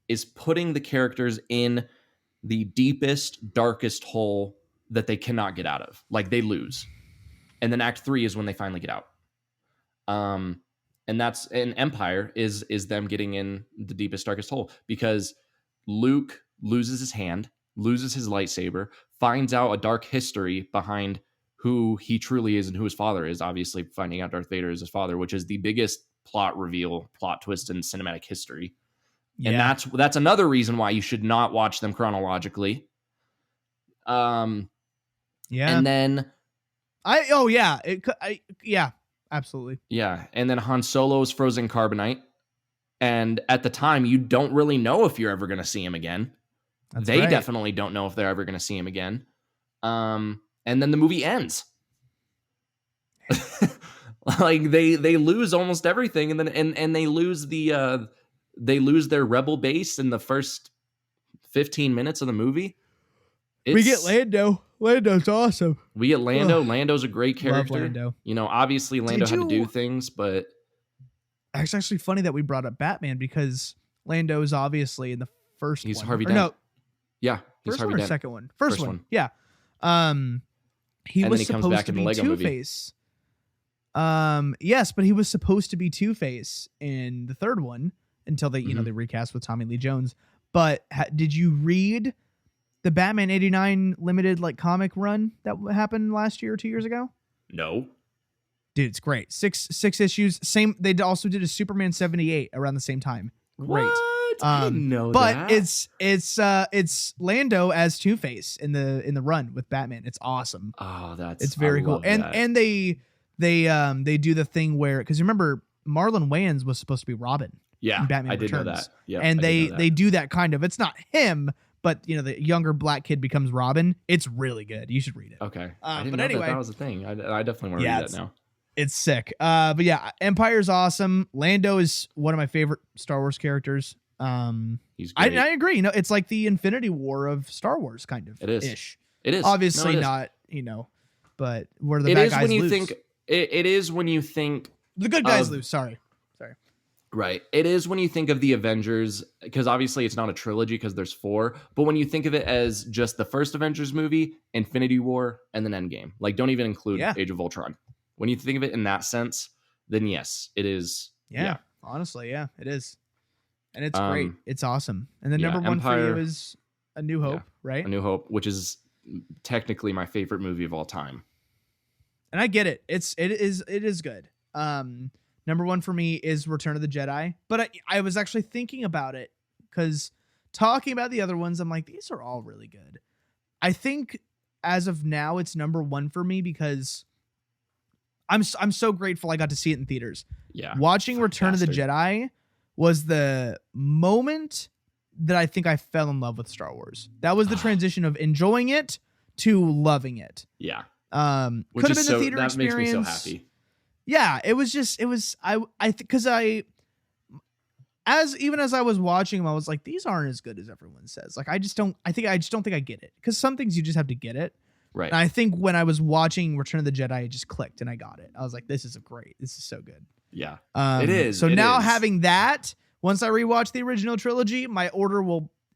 S2: is putting the characters in the deepest, darkest hole that they cannot get out of. Like they lose. And then Act 3 is when they finally get out. And that's an Empire is them getting in the deepest, darkest hole because Luke loses his hand, loses his lightsaber, finds out a dark history behind who he truly is and who his father is, obviously finding out Darth Vader is his father, which is the biggest plot twist in cinematic history. Yeah. And that's another reason why you should not watch them chronologically. And then
S1: absolutely.
S2: Yeah. And then Han Solo's frozen carbonite. And at the time, you don't really know if you're ever going to see him again. They definitely don't know if they're ever going to see him again. And then the movie ends. Like they lose almost everything, and then and they lose their rebel base in the first 15 minutes of the movie.
S1: We get Lando. Lando's awesome.
S2: We get Lando. Lando's a great character.
S1: Love Lando.
S2: You know, obviously Lando had to do things, but
S1: it's actually funny that we brought up Batman because Lando is obviously in the first one.
S2: He's Harvey Dent.
S1: No.
S2: Yeah.
S1: First
S2: Harvey
S1: one or
S2: Dent.
S1: second one? First one. Yeah. He was supposed to be Two-Face. Yes, but he was supposed to be Two-Face in the third one until they, they recast with Tommy Lee Jones. But did you read the Batman 89 limited comic run that happened last year or 2 years ago?
S2: No.
S1: Dude, it's great. Six issues. Same. They also did a Superman 78 around the same time. Great.
S2: What? I didn't know
S1: but
S2: that.
S1: it's Lando as Two-Face in the run with Batman. It's awesome.
S2: Oh,
S1: it's very cool. And they do the thing where, because remember Marlon Wayans was supposed to be Robin.
S2: Yeah,
S1: in Batman
S2: I did
S1: Returns.
S2: know that. Yeah,
S1: and they do that kind of. It's not him, but the younger black kid becomes Robin. It's really good. You should read it.
S2: Okay. I didn't know that was a thing. I definitely want to read that now.
S1: It's sick. But yeah, Empire's awesome. Lando is one of my favorite Star Wars characters.
S2: He's great.
S1: I agree. It's like the Infinity War of Star Wars, kind of.
S2: It is.
S1: Ish.
S2: It is.
S1: Obviously not. But where the bad guys lose.
S2: It is when you think
S1: the good guys lose. Sorry.
S2: Right. It is when you think of the Avengers, because obviously it's not a trilogy because there's 4. But when you think of it as just the first Avengers movie, Infinity War, and then Endgame, don't even include Age of Ultron. When you think of it in that sense, then yes, it is.
S1: Yeah. Honestly, yeah, it is. And it's great. It's awesome. And the number one Empire, for you is A New Hope, right?
S2: A New Hope, which is technically my favorite movie of all time.
S1: And I get it. It is good. Number one for me is Return of the Jedi. But I was actually thinking about it because talking about the other ones, I'm like, these are all really good. I think as of now, it's number one for me because I'm so grateful I got to see it in theaters.
S2: Yeah.
S1: Watching Return of the Jedi was the moment that I think I fell in love with Star Wars. That was the transition of enjoying it to loving it.
S2: Yeah.
S1: Could have been the theater experience.
S2: That makes me so happy.
S1: Yeah, as I was watching them, I was like, these aren't as good as everyone says. I just don't think I get it. Because some things you just have to get it.
S2: Right.
S1: And I think when I was watching Return of the Jedi, it just clicked and I got it. I was like, this is great. This is so good.
S2: Yeah. It is.
S1: So
S2: it
S1: now
S2: is.
S1: having that, once I rewatch the original trilogy, my order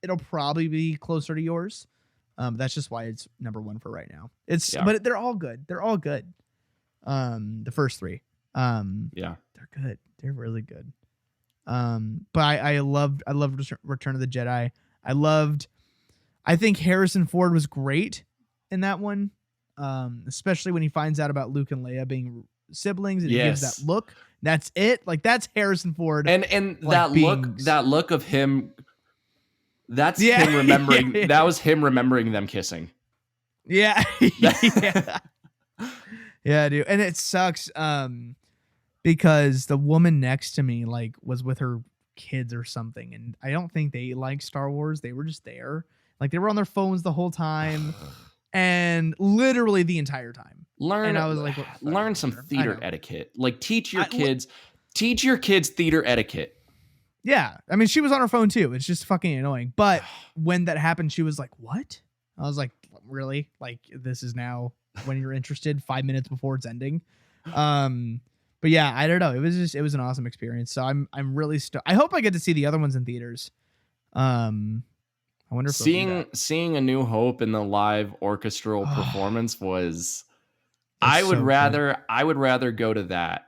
S1: it'll probably be closer to yours. That's just why it's number one for right now. But they're all good. They're all good. The first three.
S2: Yeah.
S1: They're good. They're really good. But I loved Return of the Jedi. I think Harrison Ford was great in that one. Especially when he finds out about Luke and Leia being siblings and he gives that look. That's it. Like that's Harrison Ford.
S2: And like that look of him, that's him remembering.
S1: Yeah.
S2: That was him remembering them kissing.
S1: Yeah. Yeah. Yeah, dude. And it sucks because the woman next to me like was with her kids or something, and I don't think they like Star Wars. They were just there. Like they were on their phones the whole time and literally the entire time.
S2: And I was like, learn some theater etiquette. Like teach your kids theater etiquette.
S1: Yeah. I mean, she was on her phone too. It's just fucking annoying. But when that happened, she was like, what? I was like, really? Like this is now when you're interested 5 minutes before it's ending. But yeah, I don't know. It was an awesome experience. So I'm really I hope I get to see the other ones in theaters. I wonder if
S2: seeing A New Hope in the live orchestral performance was I would rather go to that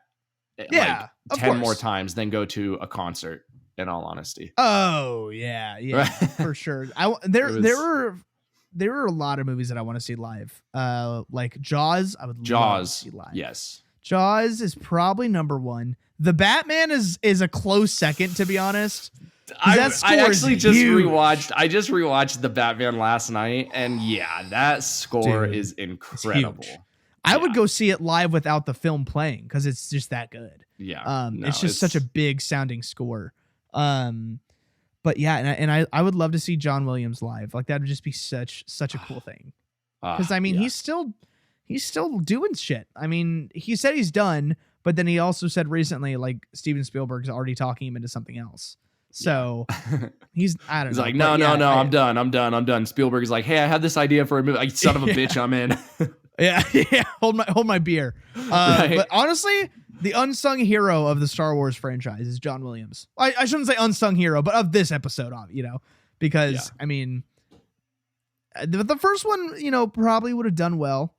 S2: like 10 more times than go to a concert, in all honesty.
S1: Oh yeah, for sure. There were a lot of movies that I want to see live. Like Jaws, I would love to see live.
S2: Yes.
S1: Jaws is probably number one. The Batman is a close second, to be honest. I
S2: actually just rewatched the Batman last night, and yeah, that score is incredible.
S1: I would go see it live without the film playing because it's just that good.
S2: Yeah,
S1: it's just such a big sounding score. But yeah, and I would love to see John Williams live. Like that would just be such a cool thing. Because I mean, he's still doing shit. I mean, he said he's done, but then he also said recently, like Steven Spielberg's already talking him into something else. So he's I don't know.
S2: He's like, no, I'm done. Spielberg's like, hey, I had this idea for a movie. Like, son of a bitch, I'm in.
S1: Yeah. Hold my beer. Right. But honestly, the unsung hero of the Star Wars franchise is John Williams. I shouldn't say unsung hero, but of this episode, because I mean, the first one, probably would have done well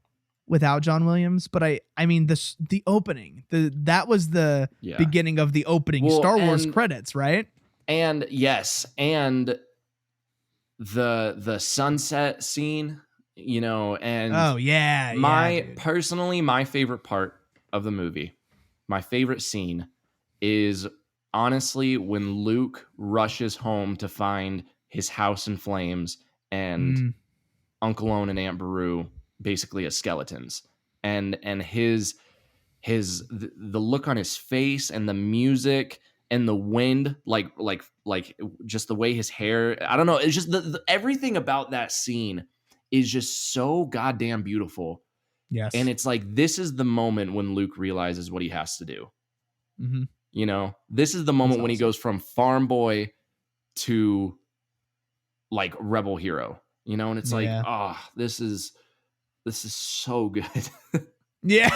S1: without John Williams, but I mean the opening, that was the beginning of the opening Star Wars credits, right?
S2: And yes, and the sunset scene, and personally, my favorite part of the movie, my favorite scene is honestly when Luke rushes home to find his house in flames and Uncle Owen and Aunt Beru basically as skeletons, and the look on his face and the music and the wind, like just the way his hair, I don't know, it's just everything about that scene is just so goddamn beautiful.
S1: Yes.
S2: And it's like, this is the moment when Luke realizes what he has to do.
S1: Mm-hmm.
S2: This is the moment when he goes from farm boy to like rebel hero, and it's like, this is so good.
S1: Yeah.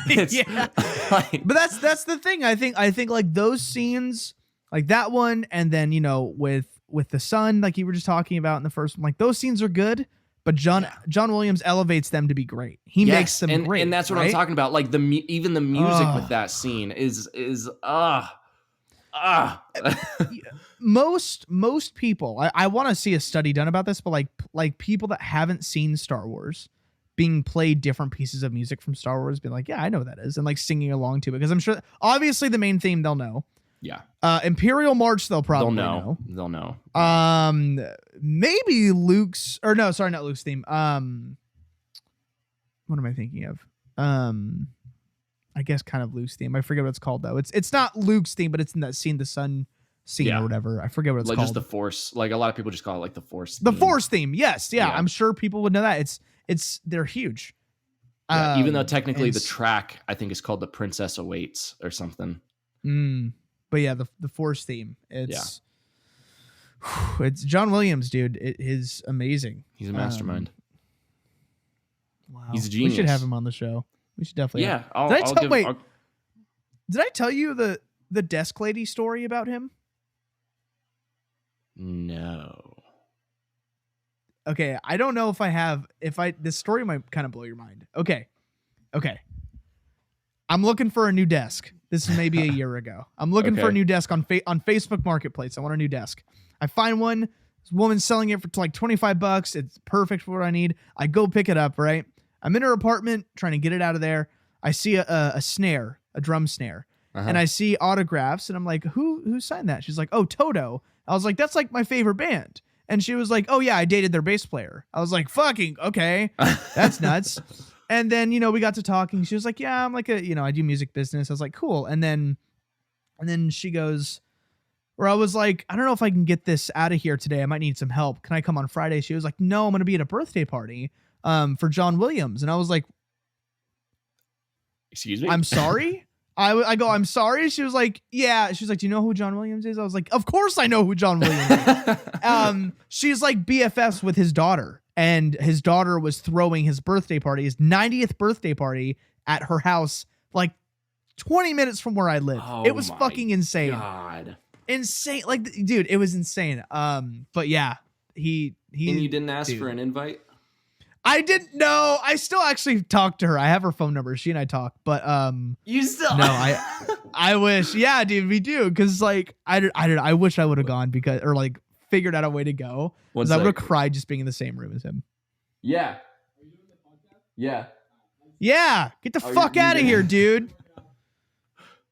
S1: But that's the thing. I think like those scenes, like that one, and then with the sun, like you were just talking about in the first one, like those scenes are good, but John Williams elevates them to be He makes them great,
S2: and that's what I'm talking about. Like even the music with that scene is
S1: most people. I want to see a study done about this, but like people that haven't seen Star Wars being played different pieces of music from Star Wars, being like, yeah, I know what that is, and like singing along to it, because I'm sure obviously the main theme they'll know.
S2: Yeah.
S1: Imperial March they'll probably know.
S2: They'll know.
S1: Maybe Luke's, or no, sorry, not Luke's theme. What am I thinking of? I guess kind of Luke's theme. I forget what it's called though. It's not Luke's theme, but it's in that scene, the sun scene or whatever. I forget what it's called.
S2: Like just the Force. Like a lot of people just call it like the Force.
S1: The Force theme. Yes. Yeah. I'm sure people would know that. They're huge.
S2: Yeah, even though technically the track I think is called The Princess Awaits or something.
S1: But yeah, the Force theme. It's John Williams, dude. It is amazing.
S2: He's a mastermind.
S1: Wow.
S2: He's a
S1: We
S2: genius.
S1: should have him on the show. We should definitely.
S2: Yeah,
S1: Did I tell you the desk lady story about him?
S2: No.
S1: Okay, I don't know if I have. This story might kind of blow your mind. Okay. I'm looking for a new desk. This is maybe a year ago. I'm looking for a new desk on Facebook Marketplace. I want a new desk. I find one. This woman's selling it for like $25. It's perfect for what I need. I go pick it up. Right. I'm in her apartment trying to get it out of there. I see a snare, a drum snare, and I see autographs, and I'm like, who signed that? She's like, oh, Toto. I was like, that's like my favorite band. And she was like, oh yeah, I dated their bass player. I was like, fucking okay, that's nuts. And then, we got to talking. She was like, yeah, I'm like I do music business. I was like, cool. And then she goes, or I was like, I don't know if I can get this out of here today. I might need some help. Can I come on Friday? She was like, no, I'm going to be at a birthday party for John Williams. And I was like,
S2: excuse me?
S1: I'm sorry? I go, I'm sorry. She was like, yeah. She was like, do you know who John Williams is? I was like, of course I know who John Williams is. She's like BFFs with his daughter. And his daughter was throwing his birthday party, his 90th birthday party at her house, like 20 minutes from where I live.
S2: Oh,
S1: it was fucking insane.
S2: God.
S1: Insane. Like, dude, it was insane. But yeah, he
S3: And you didn't ask for an invite?
S1: I didn't know. I still actually talk to her. I have her phone number. She and I talk, but
S3: You still
S1: no, I wish. Yeah, dude, we do. Cause like I wish I would have gone or like figured out a way to go. Because I would have cried just being in the same room as him.
S3: Yeah. Yeah.
S1: Yeah, get the fuck out of here, dude.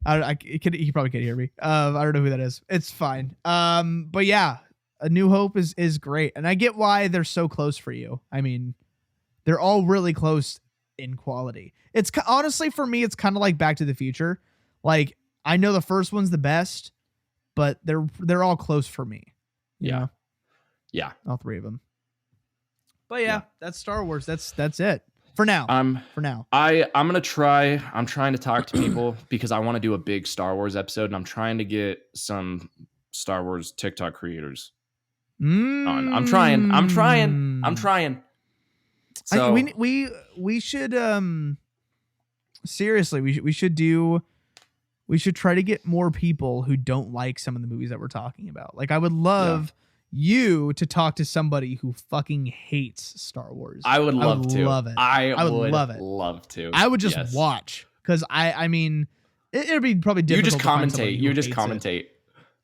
S1: He probably can't hear me. I don't know who that is. It's fine. But yeah, A New Hope is great, and I get why they're so close for you. I mean, they're all really close in quality. It's honestly for me, it's kind of like Back to the Future. Like I know the first one's the best, but they're all close for me. You know?
S2: Yeah.
S1: All three of them. But yeah, that's Star Wars. That's it for now. For now,
S2: I'm trying to talk to people because I want to do a big Star Wars episode, and I'm trying to get some Star Wars TikTok creators on. I'm trying. So
S1: we should seriously we should try to get more people who don't like some of the movies that we're talking about. Like I would love you to talk to somebody who fucking hates Star Wars.
S2: I would love to.
S1: Love it.
S2: I would
S1: love it.
S2: Love to.
S1: I would just watch because I mean it'd be probably difficult.
S2: You just commentate.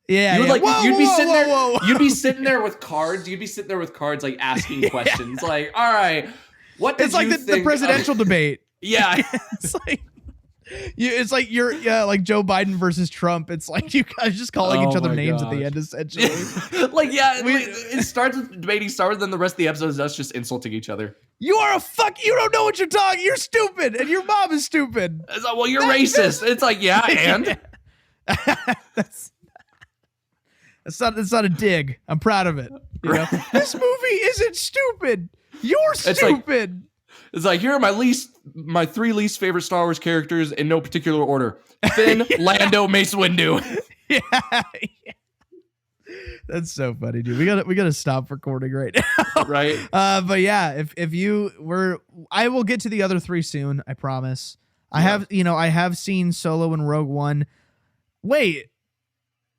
S1: Yeah,
S2: you would you'd be sitting there.
S1: Whoa.
S2: You'd be sitting there with cards. like asking questions. Like, all right, what did
S1: it's like
S2: you
S1: the
S2: think
S1: presidential debate.
S2: Yeah,
S1: it's like you're like Joe Biden versus Trump. It's like you guys just calling each other names at the end, essentially.
S2: It starts with debating Star Wars, then the rest of the episode is us just insulting each other.
S1: You are you don't know what you're talking. You're stupid, and your mom is stupid.
S2: It's like, well, you're racist. It's like, yeah, and
S1: that's not a dig. I'm proud of it. You know? This movie isn't stupid. You're stupid.
S2: It's like, here are my three least favorite Star Wars characters in no particular order: Finn, Lando, Mace Windu.
S1: Yeah. That's so funny, dude. We gotta stop recording right now.
S2: Right.
S1: But yeah, I will get to the other three soon. I promise. I have seen Solo and Rogue One. Wait,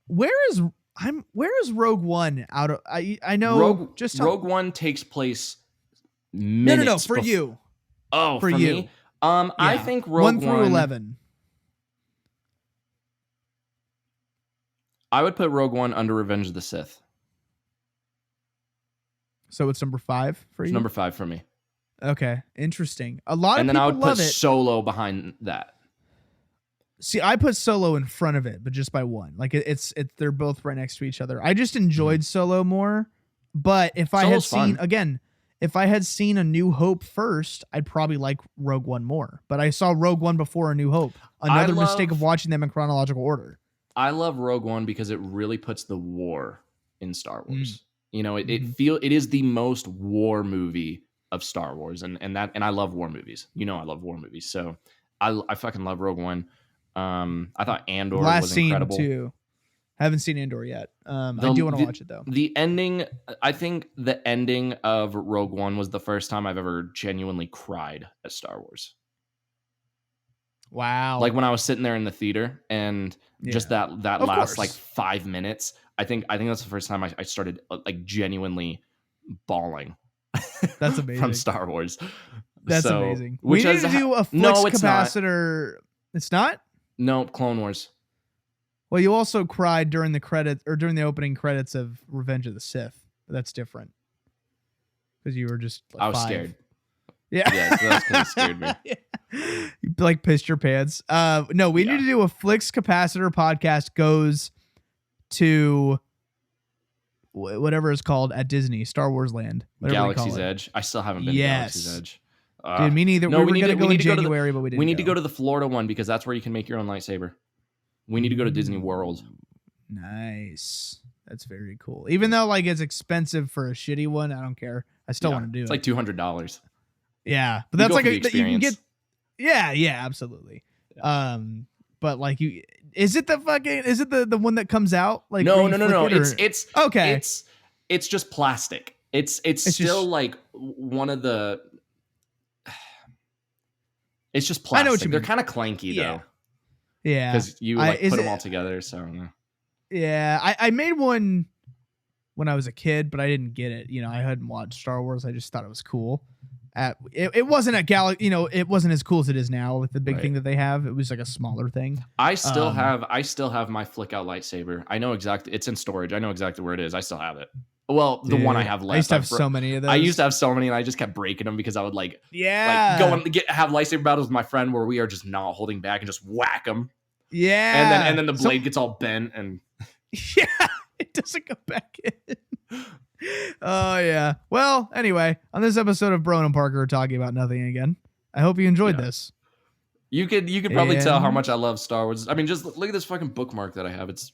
S1: where is Rogue One out of? I know
S2: Rogue One takes place.
S1: No, for you.
S2: Oh, for you. Me? I think Rogue
S1: 1 through 11.
S2: I would put Rogue One under Revenge of the Sith.
S1: So it's number 5 for you?
S2: It's number 5 for me.
S1: Okay, interesting. A lot of people love it.
S2: And then I would put Solo behind that.
S1: See, I put Solo in front of it, but just by one. Like they're both right next to each other. I just enjoyed Solo more, but if I had seen A New Hope first, I'd probably like Rogue One more. But I saw Rogue One before A New Hope. Another mistake of watching them in chronological order.
S2: I love Rogue One because it really puts the war in Star Wars. You know, it is the most war movie of Star Wars, and I love war movies. You know, I love war movies, so I fucking love Rogue One. I thought Andor was incredible.
S1: Scene too. Haven't seen Andor yet. I
S2: The-
S1: do want to
S2: the-
S1: watch it though.
S2: The ending, I think the ending of Rogue One was the first time I've ever genuinely cried at Star Wars.
S1: Wow.
S2: Like when I was sitting there in the theater and just that
S1: Of
S2: last
S1: course.
S2: like 5 minutes, I think that's the first time I started like genuinely bawling.
S1: That's amazing.
S2: From Star Wars.
S1: That's
S2: So,
S1: amazing.
S2: Which
S1: We need
S2: has
S1: to do a Flix
S2: no, it's not.
S1: capacitor. It's not?
S2: No, Clone Wars.
S1: Well, you also cried during the credits or during the opening credits of Revenge of the Sith. But that's different. Because you were just like,
S2: I was
S1: 5.
S2: scared.
S1: Yeah.
S2: Yeah, so that's kind of scared me.
S1: You like pissed your pants. No, we need to do a Flix capacitor podcast goes to whatever it's called at Disney, Star Wars Land. whatever they call
S2: Galaxy's
S1: it.
S2: Edge. I still haven't been to
S1: Yes.
S2: Galaxy's Edge.
S1: Dude, me neither.
S2: no,
S1: we
S2: we
S1: were
S2: need
S1: going
S2: to-
S1: to go
S2: we
S1: in
S2: need to go to the-
S1: January, but we didn't
S2: We need to go to the Florida one because that's where you can make your own lightsaber. We need to go to Disney World.
S1: Nice. That's very cool. Even though like it's expensive for a shitty one, I don't care. I still
S2: Yeah,
S1: want to do
S2: it's
S1: it.
S2: like $200.
S1: Yeah, but
S2: You
S1: that's
S2: go
S1: like
S2: for
S1: a,
S2: the
S1: that you can get.
S2: experience.
S1: Yeah, absolutely. But like you, is it the one that comes out like?
S2: No.
S1: where you flick it, or-
S2: It's
S1: okay.
S2: It's just plastic. It's
S1: just-
S2: still like one of the. It's just
S1: I
S2: plastic.
S1: know what you
S2: They're
S1: mean.
S2: kind of clanky
S1: Yeah.
S2: though,
S1: Yeah,
S2: because you
S1: I-
S2: like
S1: is
S2: put them
S1: it-
S2: all together. So I don't know.
S1: yeah. I made one when I was a kid, but I didn't get it. You know, I hadn't watched Star Wars. I just thought it was cool. It wasn't a Galaxy. You know, it wasn't as cool as it is now with the big
S2: Right.
S1: thing that they have. It was like a smaller thing.
S2: I still
S1: Um,
S2: have my flick out lightsaber. I know exactly. It's in storage. I know exactly where it is. I still have it. Well, the one I
S1: Dude,
S2: have left.
S1: I used to have
S2: I've bro-
S1: so many of those.
S2: I used to have so many, and I just kept breaking them because I would like
S1: Yeah.
S2: go and have lightsaber battles with my friend where we are just not holding back and just whack them,
S1: Yeah.
S2: and then the
S1: So-
S2: blade gets all bent and
S1: yeah. It doesn't go back in. Oh yeah. Well, anyway, on this episode of Broen and Parker, we're talking about nothing again. I hope you enjoyed
S2: Yeah.
S1: this.
S2: you could probably tell how
S1: And-
S2: much I love Star Wars. I mean, just look at this fucking bookmark that I have.
S1: That's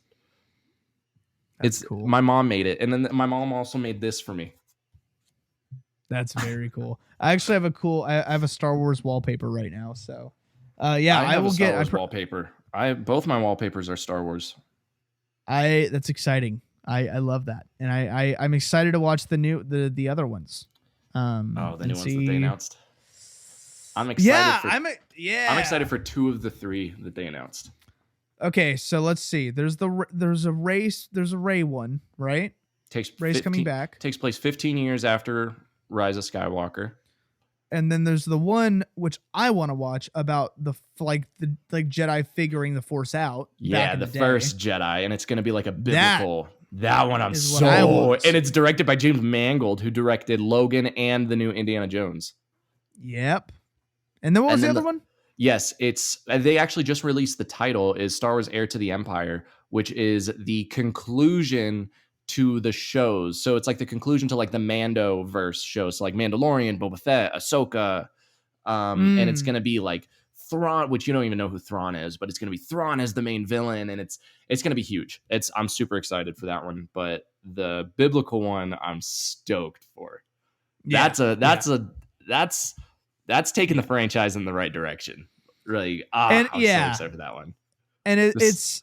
S2: It's
S1: cool.
S2: my mom made it, and then my mom also made this for me.
S1: That's very cool. I actually have I have a Star Wars wallpaper right now. So, yeah, I
S2: have
S1: will
S2: a Star
S1: get.
S2: Wars wallpaper. Both my wallpapers are Star Wars.
S1: That's exciting. I love that, and I'm excited to watch the other ones.
S2: The
S1: and
S2: new ones that
S1: see-
S2: they announced. I'm excited.
S1: Yeah.
S2: I'm excited for 2 of the 3 that they announced.
S1: Okay, so let's see. There's a Rey one, right?
S2: Takes
S1: Rey's
S2: 15
S1: coming back.
S2: Takes place 15 years after Rise of Skywalker.
S1: And then there's the one which I want to watch about the Jedi figuring the Force out.
S2: Yeah,
S1: back in
S2: the
S1: day.
S2: first Jedi, and it's going to be like a biblical. That one I'm
S1: is what I
S2: so,
S1: want.
S2: and it's directed by James Mangold, who directed Logan and the new Indiana Jones.
S1: Yep. And then what was
S2: And
S1: the
S2: then
S1: other one?
S2: Yes, they actually just released the title is Star Wars Heir to the Empire, which is the conclusion to the shows. So it's like the conclusion to like the Mando verse shows, so like Mandalorian, Boba Fett, Ahsoka, and it's gonna be like Thrawn, which you don't even know who Thrawn is, but it's gonna be Thrawn as the main villain, and it's gonna be huge. I'm super excited for that one, but the biblical one I'm stoked for. That's taking the franchise in the right direction. Really, I'm so excited for that one.
S1: And
S2: This-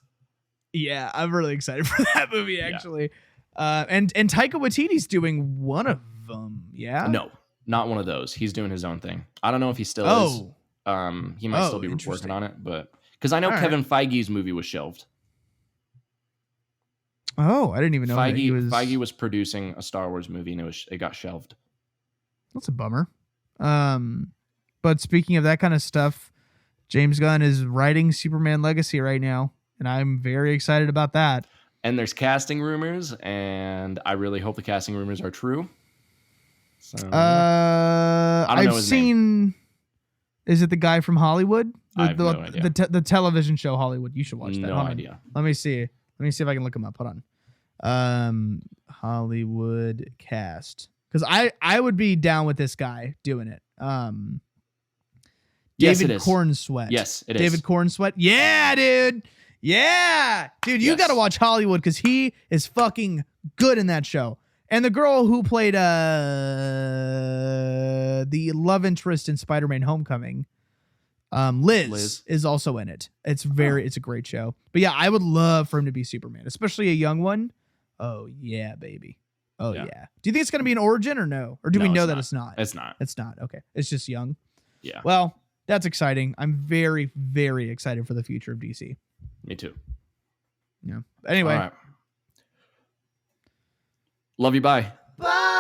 S1: I'm really excited for that movie actually. And Taika Waititi's doing one of them. Yeah.
S2: No, not one of those. He's doing his own thing. I don't know if he still is. He might still be working
S1: interesting.
S2: on it, but because I know
S1: All right.
S2: Kevin Feige's movie was shelved.
S1: Oh, I didn't even know that he was.
S2: Feige was producing a Star Wars movie and it got shelved.
S1: That's a bummer. But speaking of that kind of stuff, James Gunn is writing Superman Legacy right now, and I'm very excited about that.
S2: And there's casting rumors, and I really hope the casting rumors are true. So I don't know
S1: I've
S2: his
S1: seen. Is it the guy from Hollywood?
S2: I have no idea.
S1: The television show Hollywood. You should watch that.
S2: no
S1: Hold on.
S2: idea.
S1: Let me see. Let me see if I can look him up. Hold on. Hollywood cast. Because I would be down with this guy doing it.
S2: Yes,
S1: David
S2: it is.
S1: Cornsweet.
S2: Yes, it is.
S1: David Cornsweet. Yeah, dude. Yeah. Dude, you
S2: Yes.
S1: got to watch Hollywood because he is fucking good in that show. And the girl who played the love interest in Spider-Man Homecoming Liz,
S2: Liz.
S1: is also in it. It's a great show. But yeah, I would love for him to be Superman, especially a young one. Oh yeah, baby. Oh
S2: Yeah.
S1: yeah. Do you think it's gonna be an origin or no? Or do
S2: No,
S1: we know
S2: it's
S1: that
S2: not.
S1: it's not?
S2: It's not.
S1: It's not. Okay. It's just young.
S2: Yeah.
S1: Well, that's exciting. I'm very, very excited for the future of DC.
S2: Me too.
S1: Yeah. Anyway.
S2: All right. Love you. Bye.
S1: Bye.